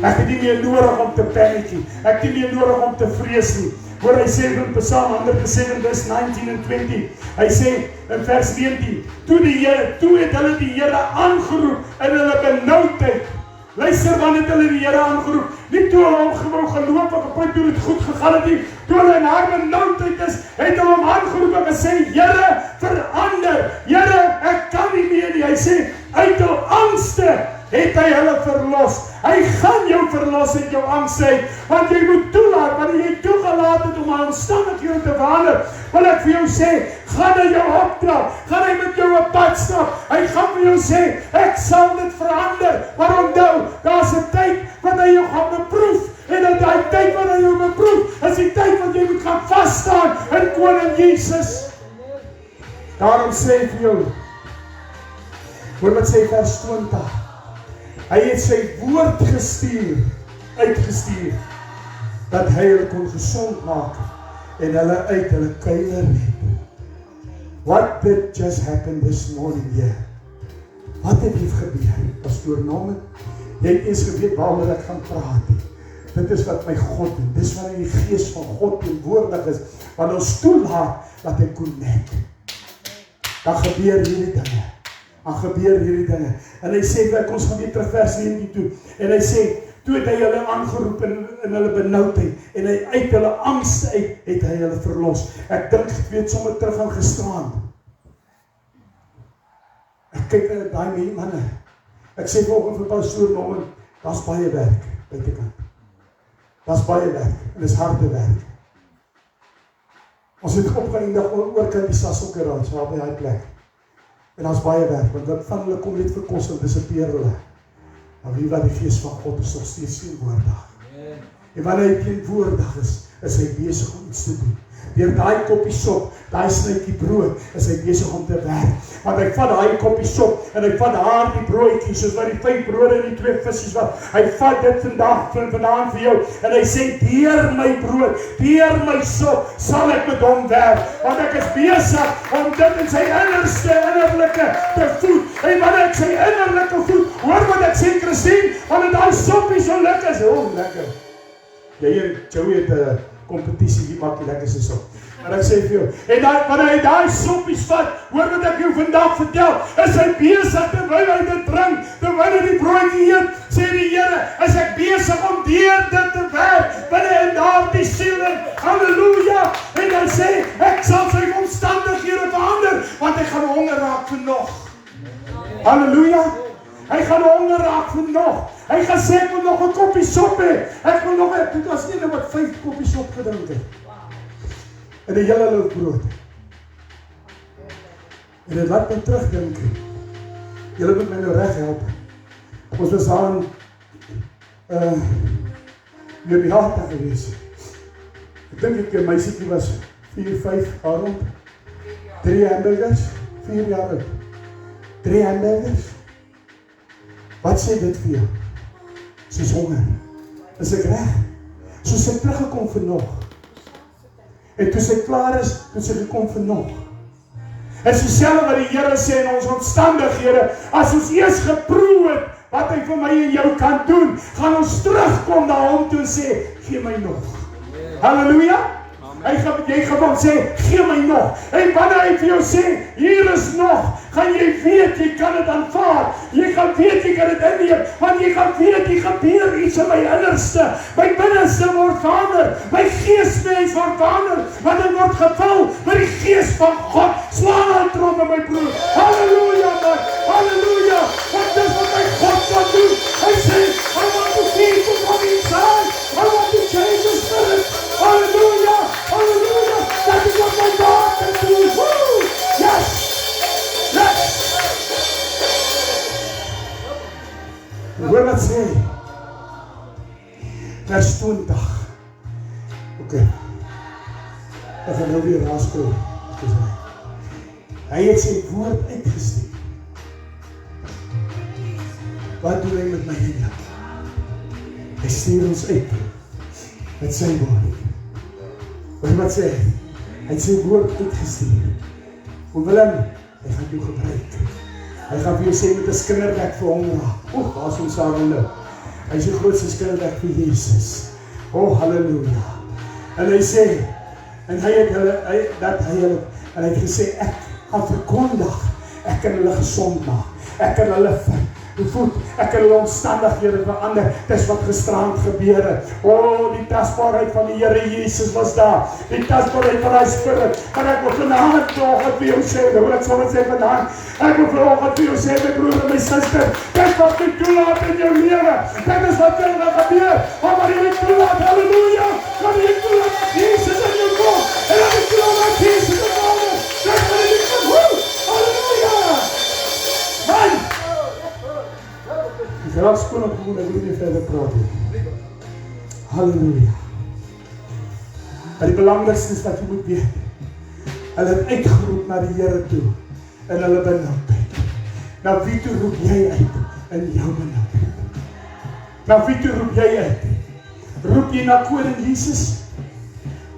Ek het nie meer nodig om te paniekie, ek het nie meer nodig om te vrees nie. Hoor hy sê in Psalm 107 vers 19 en 20, hy sê in vers 19, toe het hulle die Here aangeroep in hulle benoudheid. Luister, wanneer het hulle die Here aangeroep? Nie toe hulle hom gewoon geloop en gepraat toe het goed gegaan het nie. Toe hulle in haar benoudheid is, het hulle hom aangeroep en gesê, Here, verander. Here, ek kan nie meer nie. Hy sê, uit hul angste het hy hulle verlos. Hy gaan jou verlos uit jou angste uit, want jy moet toelaat, wanneer jy toegelaat het om aan omstandighede te verander, wil ek vir jou sê, gaan hy jou optrap, gaan hy met jou op pad stap, hy gaan vir jou sê, ek sal dit verander, maar onthou, daar is 'n tyd wat hy jou gaan beproef, en dat die tyd wat hy jou beproef, is die tyd wat jy moet gaan vasstaan in Koning Jesus. Daarom sê ek vir jou, hoor wat sê vers 20, hy het sy woord uitgestuur, dat hy hulle kon gesond maak, en hulle uit hulle kuile red. What did just happen this morning here? Wat het hier gebeur? Pastoor Norman, jy het eens geweet waarom ek gaan praat nie. Dit is wat my God doen, dis wanneer die gees van God teenwoordig is, wanneer ons toelaat, dat hy connect. Dan gebeur hierdie dinge, en hy sê, ons gaan weer terug vers 19 toe, en hy sê, toe het hy hulle aangeroep in hulle benoudheid, en hy uit hulle angst uit, het hy hulle verlos. Ek dink, ek weet sommer terug aan gisteraan. Ek kyk na die manne, ek sê volgens vir pastoor Norman, daar's baie werk, buitekant. Daar's baie werk, en dis harde werk. Ons het opgeëindig oorkant die Sassel-garage, waar by die plek. En daar's baie werk, want wat van hulle kom net vir kos en disappeer hulle. Maar wie wat die gees van God is nog steeds teenwoordig. En wanneer hy teenwoordig is hy besig om iets te doen. Deur daai koppie sop, daai snytjie brood, is hy besig om te werk. Want hy vat daai koppie sop, en hy vat daardie broodjie, soos wat die 5 brode en die 2 visies wat, hy vat dit vandaan vir jou, en hy sê, deur my brood, deur my sop, sal ek met hom werk, want ek is besig om dit in sy innerlike te voed, en wanneer ek sy innerlike voed, hoor wat ek sê, Christine, wanneer daai soppie so lekker is, lekker. Jy en Joey het 'n kompetisie, wie maak die lekkerste sop. En ek sê vir jou, en wanneer hy daai soppies vat, hoor wat ek jou vandag vertel, is hy besig terwyl hy dit drink, terwyl hy die broodjie eet, sê die Here, is ek besig om deur dit te werk, binne in daardie siel, halleluja, en hy sê, ek sal sy omstandighede verander, want hy gaan honger raak vir nog. Halleluja. Hy gaan honger raak vir nog. Hy gaan sê, ek wil nog 'n koppie sop hê. Ek wil nog, dit was nie wat 5 koppies sop gedrink het. En 'n hele loaf brood. En dit laat my terugdink. Julle moet my nou reg help. Ons was aan weer die harte gewees. Ek dink 'n meisietjie was 4, 5 jaar oud. 3 hamburgers, 4 jaar oud. 3 hamburgers. Wat sê dit vir jou? Soos honger. Is ek reg? So sy teruggekom vir nog. En toe sy klaar is, toe sy gekom vir nog. En dieselfde wat die Here sê in ons omstandighede, as ons eers geproe het wat hy vir my en jou kan doen, gaan ons terugkom na hom toe en sê, gee my nog. Halleluja. Jy gaan hom sê, gee my nog. En wanneer hy vir jou sê, hier is nog, gaan jy weet, jy kan dit aanvaar. Jy gaan weet, jy kan dit inneem. Want jy gaan weet, jy gebeur iets in my innerste. My binneste word verander. My geesmens word verander. Want dit word gevul met die gees van God. Slaan aan tromme, my broer. Halleluja, man. Halleluja. Want dis wat my God kan doen. Hy sê, I want to see you from inside. I want to change the spirit. Halleluja. Halleluja. That is what my God can do. Woo! Yes. Yes. Hoor wat sê. Vers 20. Oké. Ek gaan nou weer raaskrol. Hy het sy woord uitgestuur. Wat doen hy met my en jou? Hy stuur ons uit met sy woord. Wat sê hy? Hy het sy woord uitgestuur. Willem, Hy gaan jou gebruik. Hy gaan vir jou sê met 'n skinderwerk vir hom raak. Daar is ons saam nou. Hy is die grootste skinderwerk vir Jesus. Halleluja. En hy sê, en hy het hulle, en hy het gesê, ek gaan verkondig, ek kan hulle gesond maak, ek kan hulle voed, ek kan hulle omstandighede verander, dis wat gisterand gebeur het. Die tasbaarheid van die Here Jesus was daar, die tasbaarheid van hy Spirit, en ek wil vanavond vanoggend vir jou sê, hoe ek sommer sê vanavond, ek wil vanoggend vir jou sê, my broer en my suster, dit wat jy toelaat in jou lewe, dit is wat jy gaan gebeur, maar jy toelaat, halleluja, maar jy toelaat Jesus in jou kom, en jy toelaat Jesus in jou kom, dit gaan jy kan hoor, halleluja, man, die graag skoon op gewoon, ek wil nie verder praat nie. Halleluja. Maar die belangrikste is wat jy moet weet. Hulle het uitgeroep na die Here toe in hulle benoudheid. Na wie toe roep jy uit in jou benoudheid? Na wie toe roep jy uit? Roep jy na Koning Jesus?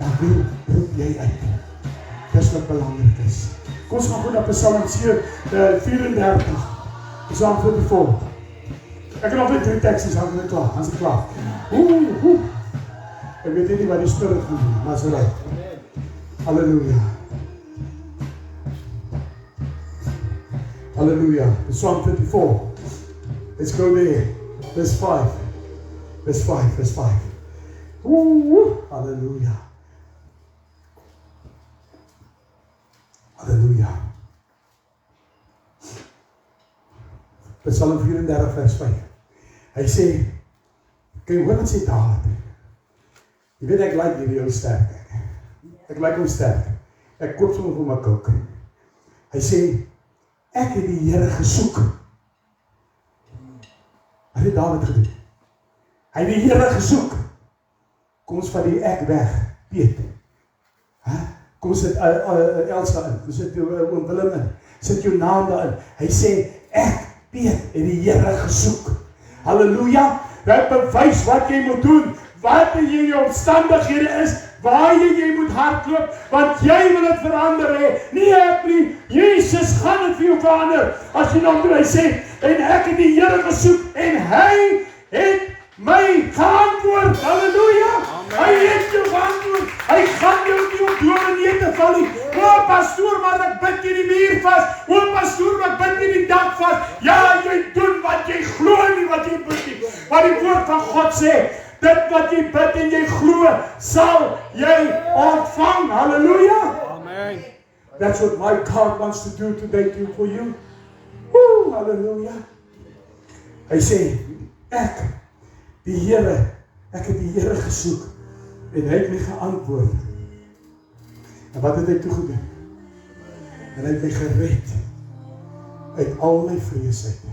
Na wie roep jy uit? Dis wat belangrik is. Kom ons gaan goed na Psalm 34. Psalm 44. Ek kan alweer 3 tekstjes aan my klaar, aan sy klaar. Ek weet nie wat die Spirit gaan doen, maar so right. Halleluja. Halleluja. Psalm 54. Let's go there. Verse 5. Verse 5. Verse 5. Halleluja. Halleluja. Psalm 34 vers 5. Hy sê, kan jy hoor wat sê Dawid? Jy weet ek like hierdie ou sterk. Ek like hom sterk. Ek koop sommer vir my kook. Hy sê, ek het die Here gesoek. Wat het Dawid gedoen? Hy het die Here gesoek. Kom ons vat die ek weg, Piet. Kom ons sit Elsa in, kom sit oom Willem in, sit jou naam daarin. Hy sê, ek, Piet, het die Here gesoek. Halleluja, dit bewys wat jy moet doen, wat jy in jou omstandighede is, waar jy moet hardloop, want jy wil het verander hê, nie ek nie, Jesus gaan het vir jou verander, as jy dan toe hy sê, en ek het die Here gesoek, en hy het my geantwoord, halleluja, hy het jou geantwoord, hy gaan jou nie op door en nie te val nie, pastoor, maar ek bid jy die muur vast, pastoor, ek bid jy die dak vast, ja, jy doen wat jy glo nie, wat jy bid nie, maar die woord van God sê, dit wat jy bid en jy glo, sal jy ontvang, halleluja, amen. That's what my God wants to do today for you, halleluja, hy sê, ek het die Here gesoek, en hy het my geantwoord, en wat het hy toegedoen? En hy het my gered, uit al my vrees uit.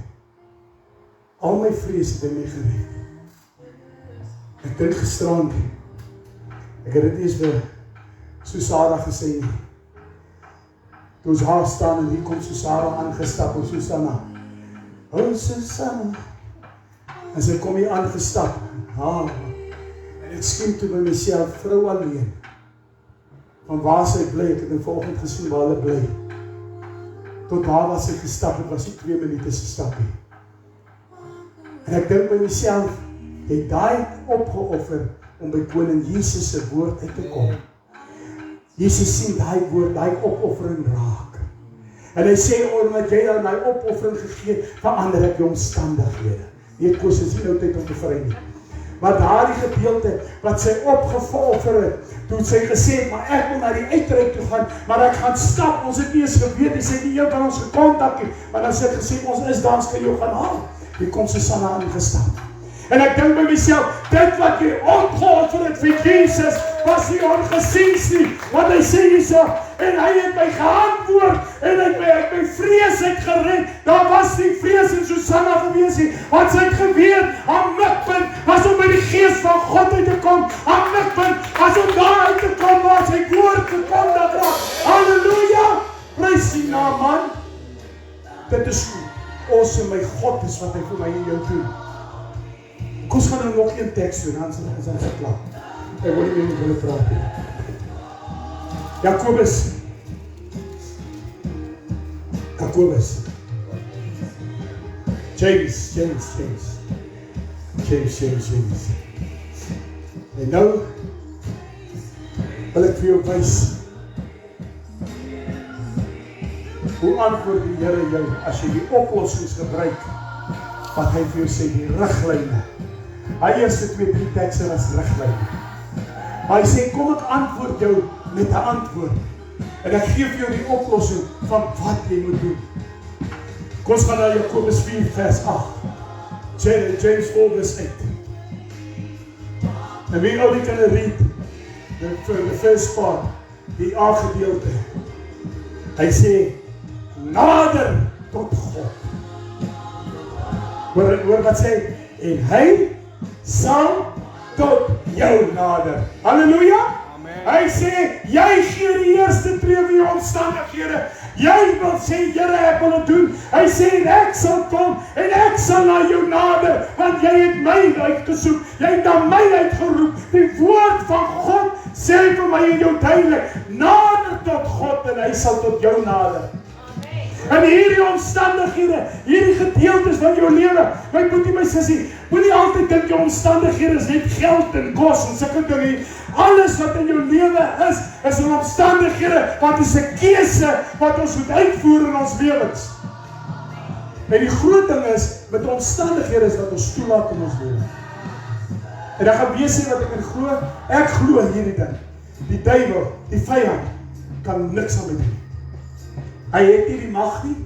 Al my vrees het hy my gered. Ek dink gisterand, ek het dit eers vir Susara gesê nie. Toe ons haar staan en hier kom Susara aangestap en Susanna. Susanna. En sy kom hier aangestap. En ek skien toe by myself, vrou alleen. Van waar sy bly, ek het in vanoggend gesien waar hulle bly. Tot waar was sy gestap, het was nie 2 minute se stapie. En ek dink by myself, het daai opgeoffer om by koning Jesus se woord uit te kom. Jesus sien daai woord, daai opoffering raak. En hy sê, omdat jy dan daai opoffering gegee het, verander ek jou omstandighede. Nie koos is nie nou tyd om te vry nie. Maar daardie gedeelte wat sy opgeoffer het, toe sy gesê het, maar ek wil na die uitreik toe gaan, maar ek gaan stap, ons het nie eens geweet, sy het nie een van ons gekontak, maar dan sy het gesê, ons is daar, ons kan jou gaan haal. Die kom Susanna aangestap. En ek dink by myself, dit wat jy opgeoffer het vir Jesus, was nie ongesiens nie, want hy sê hierso, en hy het my geantwoord, en hy het my vrees uitgered, daar was nie vrees in Susanna gewees nie, want sy het geweet, haar mikpunt was om by die gees van God uit te kom, haar mikpunt was om daar uit te kom, waar sy woord gekondig raak, halleluja, prys die naam man, dit is awesome, my God is wat hy vir my en jou doen. Kom ons gaan nou nog een tekst doen, dan is ons klaar. Ek wil nie meer met hulle praat nie. Jakobus Jakobus. James. En nou wil ek vir jou wys hoe antwoord die Here jou as jy die oplossings gebruik wat hy vir jou sê, die riglyne. Hy eerste 2-3 tekste as riglyne. Maar hy sê, kom ek antwoord jou met 'n antwoord. En ek gee vir jou die oplossing van wat jy moet doen. Kom ons gaan na Jakobus 4 vers 8. James 4 vers 8. And we only can read the first part, die A-gedeelte. Hy sê, nader tot God. Hoor wat sê, en hy sal tot jou nader. Halleluja! Hy sê, jy gee die eerste tree vir jou omstandighede. Jy wil sê, Here, ek wil dit doen. Hy sê, en ek sal kom, en ek sal na jou nader, want jy het my uitgesoek, jy het na my uitgeroep. Die woord van God sê vir my en jou duidelik, nader tot God, en hy sal tot jou nader. En hierdie omstandighede, hierdie gedeeltes van jou lewe, my boetie, my sussie, moenie altyd dink jou omstandighede is net geld en kos en sulke dinge. Alles wat in jou lewe is 'n omstandighede wat is 'n keuse wat ons moet uitvoer in ons lewens. En die groot ding is, met omstandighede is wat ons toelaat in ons lewe. En dan gaan wees wat ek glo, ek glo hierdie ding. Die duiwel, die vyand, kan niks aan my doen. Hy het nie die mag nie,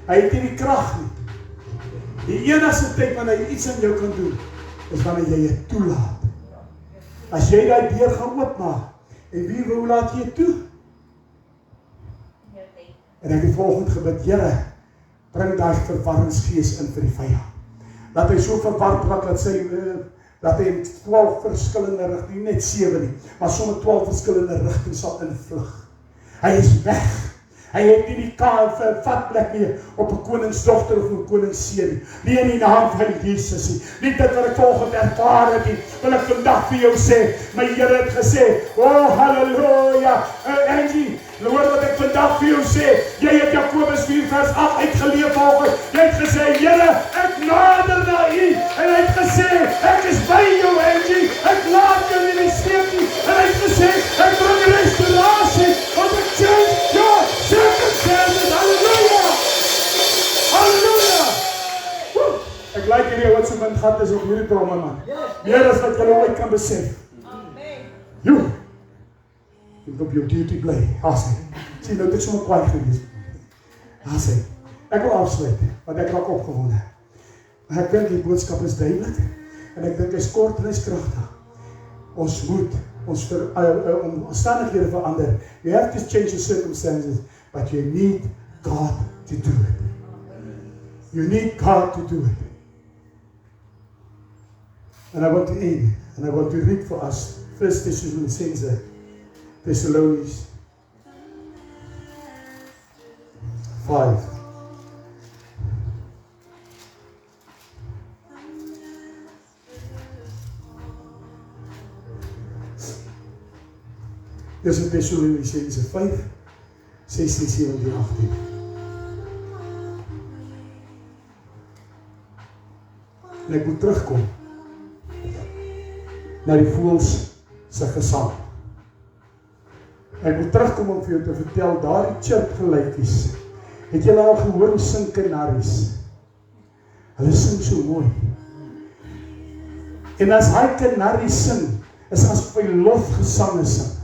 hy het nie die krag nie. Die enigste tyd wanneer hy iets aan jou kan doen, is wanneer jy dit toelaat. As jy daai deur gaan oopmaak, en wie wil laat jy toe? En ek het volgend gebid, Here, bring daai verwarringsgees in vir die vyand. Laat hy so verward raak, dat hy in 12 verskillende rigtings, nie net 7 nie, maar sommer 12 verskillende rigtings sal invlug. Hy is weg. Hy het nie die vatplek meer op 'n koningsdogter of 'n koningsseun nie. Nie in die naam van Jesus nie. Nie dit wat ek volgend ervaar het nie, wil ek vandag vir jou sê. My Here het gesê, oh halleluja, Angie, hoor wat ek vandag vir jou sê. Jy het Jakobus 4 vers 8 uitgeleef volgens. Jy het gesê, Here, ek nader na U. En hy het gesê, ek is by jou, Angie. Ek laat jou nie steek nie. En hy het gesê, ek bring restaurasie, want ek change your circumstances. Halleluja! Halleluja! Ek like hierdie wat so van gat is op hierdie tromme, man. Meer as wat jy ooit kan besef. Amen. Jy moet op jou duty bly. Hasie. Sien, nou het ek sommer kwaai gewees. Hasie. Ek wil afsluit, want ek raak opgewonde. Maar ek dink die boodskap is duidelik, en ek dink hy is kort en hy is kragtig. Ons moet ons omstandighede verander. You have to change your circumstances, but you need God to do it. You need God to do it. And I want to end, and I want to read for us 1 Thessalonians 5. Dis in Thessalonians 5, 16, 17, 18. En ek moet terugkom na die voëls se gesang. Ek moet terugkom om vir jou te vertel, daardie chirpgeluitjies, het julle al gehoor hoe sing kanaries? Hulle sing so mooi. En as hy kanaries sing, is asof hy lofgesange sing.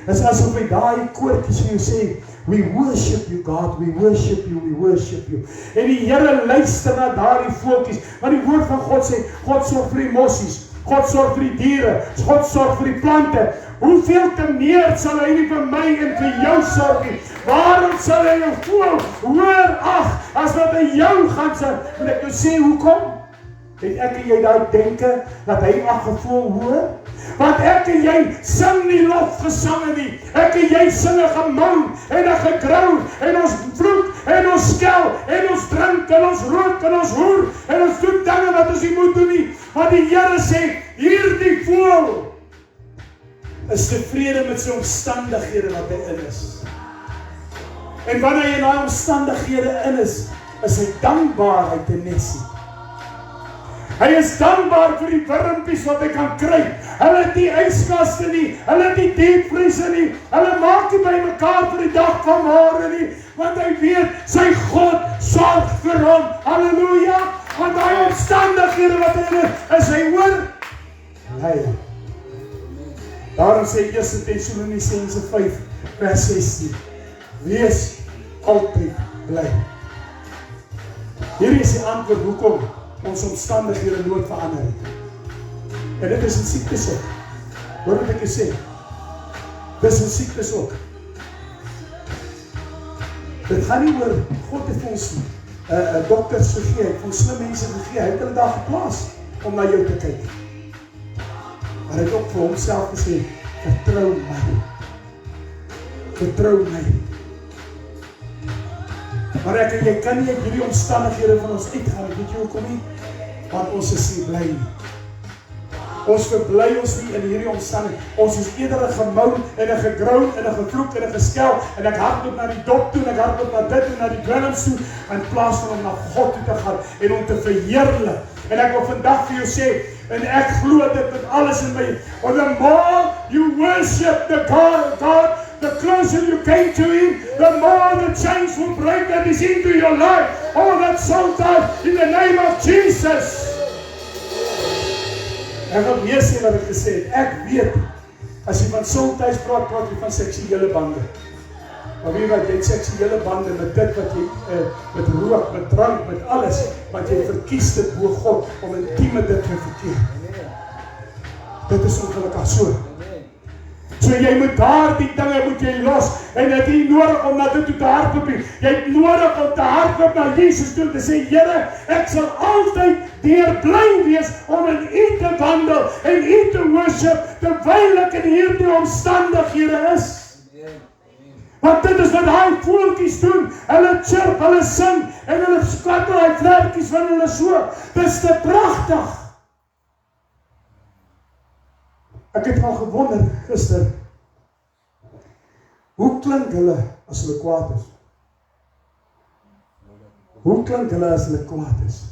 Is asof hy daai koortjies vir jou sê, we worship you God, we worship you, we worship you. En die Here luister na daardie voeltjies, want die woord van God sê, God sorg vir die mossies, God sorg vir die diere, God sorg vir die plante. Hoeveel te meer sal hy nie vir my en vir jou sorg nie? Waarom sal hy jou voel hoor ag, as wat hy jou gaan sê? En ek nou sê, hoekom? Het ek en jy daai denke, dat hy ag gevoel hoor? Want ek en jy sing nie lofgesange nie. Ek en jy sing 'n gemou en 'n gegrou en ons vloek en ons skel en ons drink en ons rook en ons hoer en ons doen dinge wat ons nie moet doen nie. Want die Here sê, hierdie voël is tevrede met sy omstandighede wat hy in is. En wanneer jy in daai omstandighede in is hy dankbaarheid 'n nessie. Hy is dankbaar vir die wurmpies wat hy kan kry. Hulle het nie yskaste nie, hulle het nie diepvriezer nie, hulle maak nie by mekaar vir die dag van môre nie, want hy weet, sy God sorg vir hom. Halleluja! Want daai omstandighede wat hy is hy hoor. Hy. Daarom sê 1 Tessalonisense 5 vers 16. Wees altyd bly. Hier is die antwoord hoekom ons omstandighede nooit verander het. En dit is in siektes ook. Hoor wat ek sê? Dit is in siektes ook. Dit gaan nie oor, God het vir ons dokters gegee, het vir ons slim mense gegee, hy het hulle daar geplaas om na jou te kyk. Maar hy het ook vir homself gesê, vertrou my. Vertrou my. Maar jy kan nie hierdie omstandighede van ons uitgaan, weet jy hoekom nie? Want ons is nie bly nie. Ons verbly ons nie in hierdie omstandighede. Ons is eerder 'n gemou en 'n gegroun en 'n gevloek en 'n geskel en ek hardloop na die dop toe en ek hardloop na dit en na die dwelms toe in plaas van om na God toe te gaan en om te verheerlik. En ek wil vandag vir jou sê, en ek glo dit met alles in my, or the more you worship the God, the closer you came to Him, the more the chains will break that is into your life. Oh, that soul time in the name of Jesus. Ek wil weer sê wat ek gesê het. Ek weet, as jy van soultuis praat jy van seksuele bande. Maar weet wat, jy het seksuele bande met dit wat jy, met rook, met drank, met alles, want jy verkies dit bo God, om intiem met dit te verkeer. Dit is ongelukkig so. So jy moet daardie dinge moet jy los, en het nie nodig om na dit toe te hardloop nie. Jy het nodig om te hardloop na Jesus toe te sê, Here, ek sal altyd bly wees om in U te wandel en U te worship, terwyl ek in hierdie omstandighede is. Want dit is wat hy voeltjies doen, hulle chirp, hulle sing, en hulle skwatter hy vlerkies van hulle so, dis te pragtig. Ek het al gewonder gister, hoe klink hulle as hulle kwaad is? Hoe klink hulle as hulle kwaad is?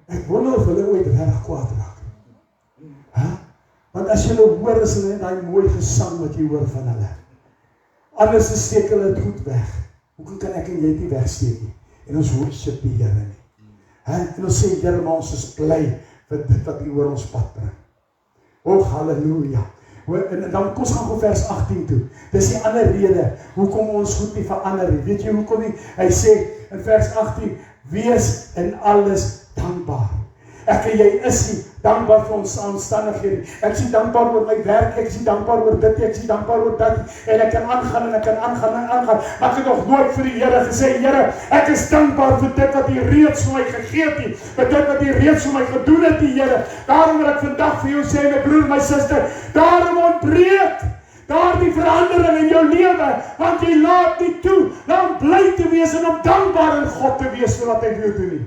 Ek wonder of hulle ooit regtig kwaad raak. Want as jy hoor, is hulle daai mooi gesang wat jy hoor van hulle. Anders steek hulle dit goed weg. Hoekom kan ek en jy dit wegsteek nie? En ons worship die Here nie. En ons sê, Here, maar ons is bly vir dit wat U oor ons pad bring. O, halleluja. En dan kom ons gaan gou vers 18 toe. Dis die ander rede, hoekom ons goed nie verander nie. Weet jy hoekom nie? Hy sê in vers 18, wees in alles dankbaar. Ek en jy is nie dankbaar vir ons omstandighede. Ek is nie dankbaar oor my werk, ek is nie dankbaar oor dit, ek is nie dankbaar oor dat, en ek kan aangaan en ek kan aangaan en aangaan. Maar ek het nog nooit vir die Here gesê, Here, ek is dankbaar vir dit wat U reeds vir my gegee het, vir dit wat U reeds vir my gedoen het, die Here. Daarom wil ek vandag vir jou sê, my broer, my suster, daarom ontbreek daardie verandering in jou lewe, want jy laat nie toe, om bly te wees en om dankbaar in God te wees vir wat hy wil doen nie.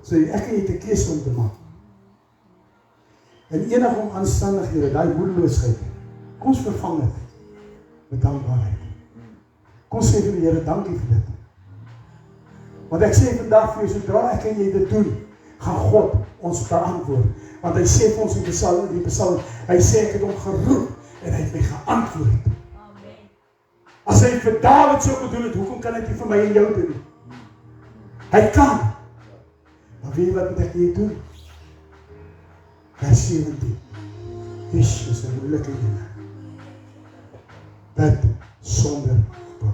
So ek en jy het 'n keuse om te maak. En enige omstandighede, daai moedeloosheid, kom ons vervang dit met dankbaarheid. Kom sê vir die Here, dankie vir dit. Want ek sê vandag vir jou, sodra ek en jy dit doen, gaan God ons beantwoord. Want hy sê vir ons in die Psalm, hy sê ek het hom geroep en hy het my geantwoord. As hy vir Dawid so gedoen het, hoekom kan hy dit vir my en jou doen? Hy kan. Maar weet jy wat moet ek hier doen? Vers 17. Dis is 'n moeilike ding. Bid sonder ophou.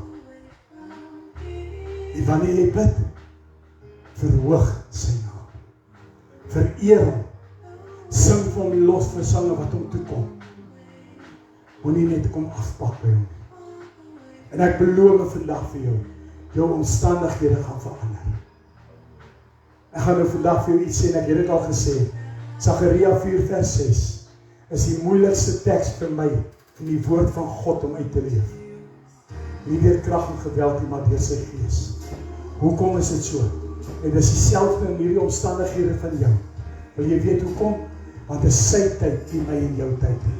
En wanneer jy bid, verhoog sy naam. Vereer hom. Sing vir hom die lofversange wat hom toekom. Moenie net kom afpak by hom. En ek beloof vandag vir jou omstandighede gaan verander. Ek gaan nou vandag vir jou iets sê, en ek het dit al gesê. Sagaria 4 vers 6 is die moeilikste teks vir my, van die woord van God om uit te leef. Nie deur krag en geweld nie, maar deur sy gees. Hoekom is dit so? En dis dieselfde in hierdie omstandighede van jou. Wil jy weet hoekom? Want dit is sy tyd, nie my en jou tyd nie.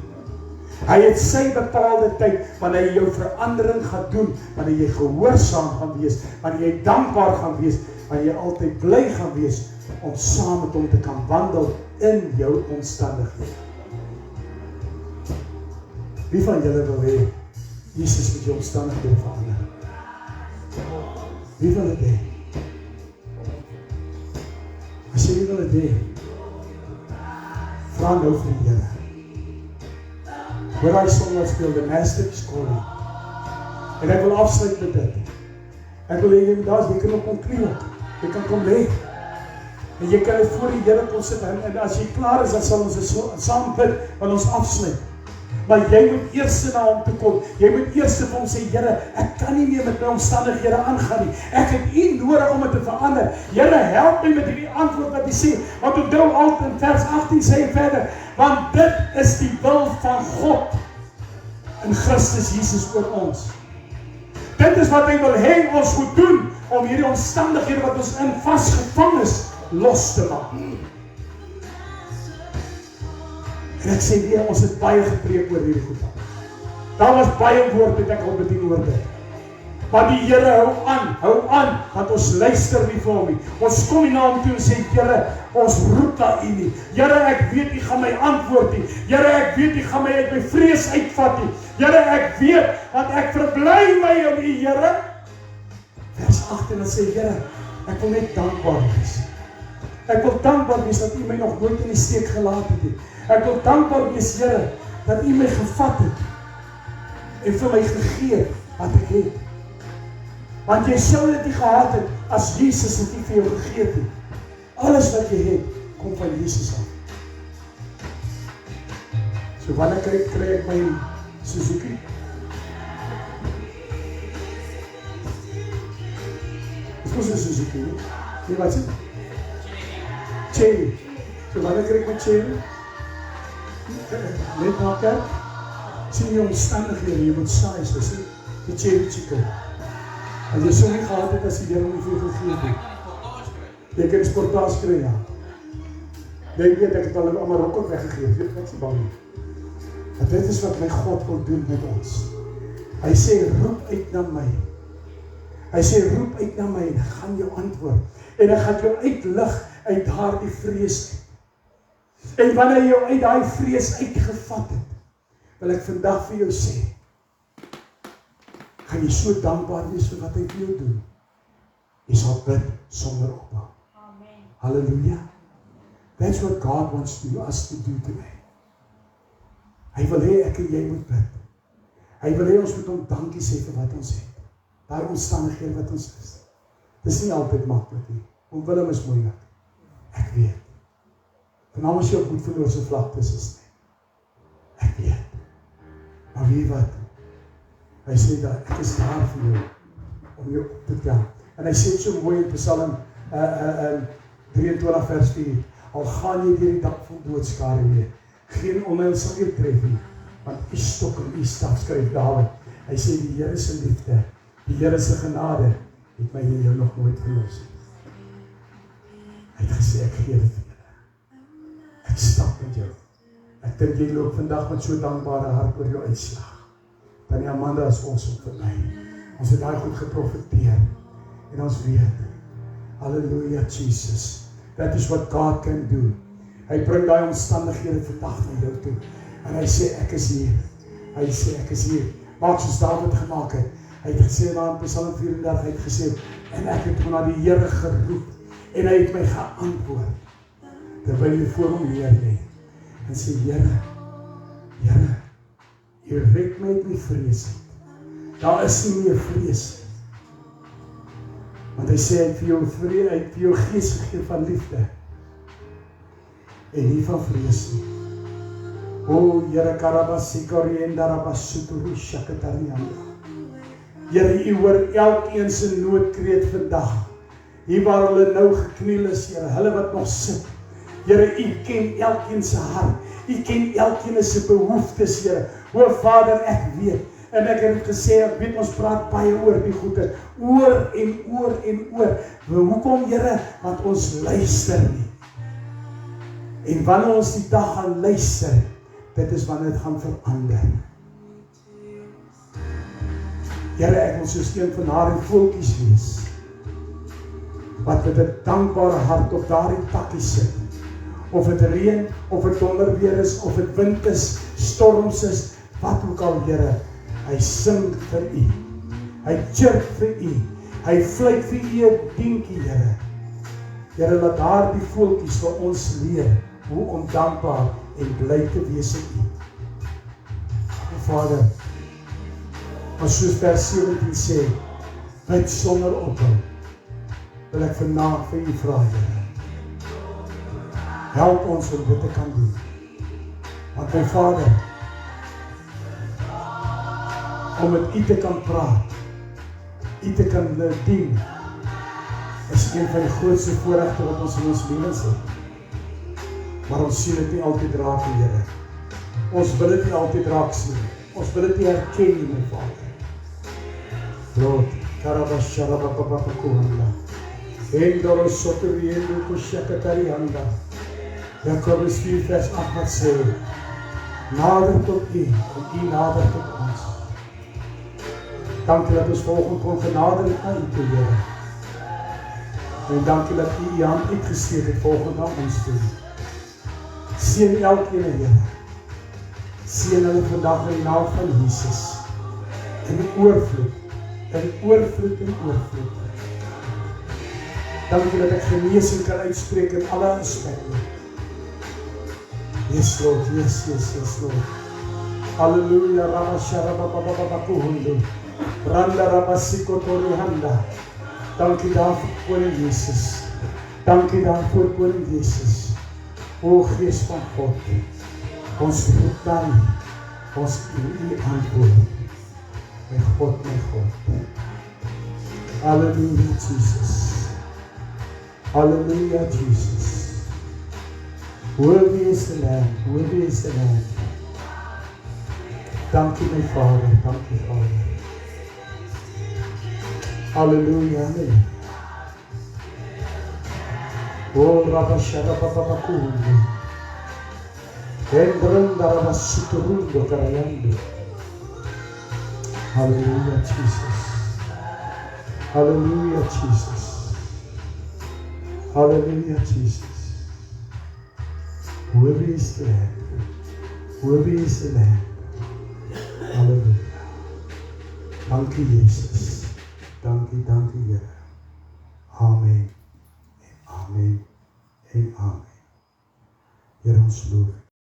Hy het sy bepaalde tyd, wanneer hy jou verandering gaan doen, wanneer jy gehoorsaam gaan wees, wanneer jy dankbaar gaan wees, wanneer jy altyd bly gaan wees, om saam met hom te kan wandel in jou omstandighede. Wie van julle wil hê, Jesus met jou omstandighede verander? Wie wil dit hê? As jy wil dit hê, vra nou vir die Here. Hoor hy song wat speel, The Master is Calling. En ek wil afsluit met dit. Ek wil hê jy kan op kom kniel, jy kan kom lê. En jy kan dit voor die Here kom sit, en as jy klaar is, dan sal ons dit saam bid, want ons afsluit. Maar jy moet eers na hom toe kom. Jy moet eers vir hom sê, Here, ek kan nie meer met my omstandighede aangaan nie. Ek het U nodig om dit te verander. Here, help my met hierdie antwoord wat U sê. Want onthou altyd in vers 18 sê hy verder, want dit is die wil van God in Christus Jesus oor ons. Dit is wat hy wil hê ons moet doen, om hierdie omstandighede wat ons in vasgevang is, los te maak. En ek sê weer, ons het baie gepreek oor hierdie goed. Daar was baie woord wat ek al bedien oor dit. Maar die Here hou aan, want ons luister nie vir hom nie. Ons kom nie na hom toe en sê, Here, ons roep na U nie. Here, ek weet U gaan my antwoord nie. Here, ek weet U gaan my uit my vrees uitvat nie. Here, ek weet, want ek verbly my in U, Here. Vers 8 en dan sê, Here, ek wil net dankbaar wees. Ek wil dankbaar wees dat U my nog nooit in die steek gelaat het nie. Ek wil dankbaar wees, Here, dat U my gevat het en vir my gegee wat ek het. Want jy sou dit nie gehad het as Jesus het nie vir jou gegee het nie. Alles wat jy het, kom van Jesus af. So wanneer kry ek my Suzuki? Dit was 'n Suzuki, nie? Nee, wat is dit? Cherry. So wanneer kry ek my Cherry? Net na kerk, sien jy omstandighede, jy moet saai, so sê, die cherry chicken. As jy so nie gehad het, as die Here nie vir jou gegee het. Jy kan sportaas kry, ja. Jy weet, ek het al my Marokko weggegeef, weet ek nie bang nie. Maar dit is wat my God wil doen met ons. Hy sê, roep uit na my. Hy sê, roep uit na my, en ek gaan jou antwoord. En ek gaan jou uitlig uit daardie vrees. En wanneer jy uit daai vrees uitgevat het, wil ek vandag vir jou sê, gaan jy so dankbaar wees vir wat hy vir jou doen. Jy sal bid sonder ophou. Amen. Halleluja. That's what God wants us to do today. Hy wil hê ek en jy moet bid. Hy wil hê ons moet hom dankie sê vir wat ons het. Daai omstandighede wat ons is. Dis nie altyd maklik nie. Om Willem is moeilik. Ek weet. Veral as jy op moedverlose vlaktes is nie. Ek weet. Maar wie wat? Hy sê dat ek is daar vir jou, om jou op te tel. En hy sê so mooi in Psalm 23 vers 4, al gaan jy deur die dak vol doodskare heen, geen onheil sal jou tref nie, want U stok en U staf, skryf Dawid. Hy sê die Here se liefde, die Here se genade, het my en jou nog nooit verlos nie. Hy het gesê, ek gee dit vir julle. Ek stap met jou. Ek dink jy loop vandag met so dankbare hart oor jou uitslag. Dan die Amanda is ons op vir my. Ons het daai goed geprofeteer. En ons weet, Halleluja, Jesus. That is what God can do. Hy bring daai omstandighede vandag na jou toe. En hy sê, ek is hier. Hy sê, ek is hier. Maak soos Dawid gemaak het. Hy het gesê, na in Psalm 34, hy het gesê, en ek het na die Here geroep. En hy het my geantwoord. Terwyl jy voor hom neer lê. En sê, Here, jy wek my uit my vrees uit. Daar is nie meer vrees. Want hy sê, hy het vir jou gees gegee van liefde. En nie van vrees nie. O, Here, karabassikori en darabasuturu shakatarianda. Here, U hoor elkeen se noodkreet vandag. Hier waar hulle nou gekniel is, Here, hulle wat nog sit. Here, U ken elkeen se hart. U ken elkeen se behoeftes, Here. O Vader, ek weet. En ek het gesê, ek weet ons praat baie oor die goeie. Oor en oor en oor. Maar hoekom, Here? Want ons luister nie. En wanneer ons die dag gaan luister, dit is wanneer dit gaan verander. Here, ek wil soos een van daardie voeltjies wees, wat met 'n dankbare hart op daardie takkie sit. Of het reën, of het donderweer is, of het wind is, storms is, wat ook al, Here, hy sing vir U. Hy chirp vir U. Hy fluit vir U 'n dinkie, Here. Here, laat daardie voeltjies vir ons leer hoe om dankbaar en bly te wees in U. Vader, as soos vers 17 sê, bid sonder ophou, wil ek vanaand vir U vra, Here. Help ons om dit te kan doen. Want my Vader, om met U te kan praat, U te kan dien, is een van die grootste voorregte wat ons in ons lewens het. Maar ons sien dit nie altyd raak, Here. Ons wil dit nie altyd raak sien. Ons wil dit nie herken nie, my Vader. Lord, Karabasharabapapapakunda, Endoro Sotoriendo Kushakatarianda, Jakobus 4 vers 8 wat sê, nader tot U, en U nader tot ons. Dankie dat ons volgende kon genader het na U toe, Here. En dankie dat U U hand uitgesteek het volgende na ons toe. Seën elkeen, Here. Seën hulle vandag in die naam van Jesus. In die oorvloed, in oorvloed, in oorvloed. Dankie dat ek genesing kan uitspreek in alle aspekte. Yes, Lord, yes, Lord. Halleluja, Rabasharababababakuhundu, Randa Rabasikotorihanda. Dankie daarvoor, Koning Jesus. Dankie daarvoor, Koning Jesus. O Gees van God, ons roep na U, ons U antwoord. My God, my God. Halleluja, Jesus. Halleluja, Jesus. Worthy is the Lamb, worthy is the Lamb. Dankie, my Vader, dankie, Vader. Halleluja, amen. O Rabasharabababakundo, Endrunda Rabasuturundo Karayando. Hallelujah, Jesus. Hallelujah, Jesus. Hallelujah, Jesus. Worthy is the Lamb. Worthy is the Lamb. Hallelujah. Dankie, Jesus. Dankie, dankie, Here. Amen. Amen en amen. Here, ons loof.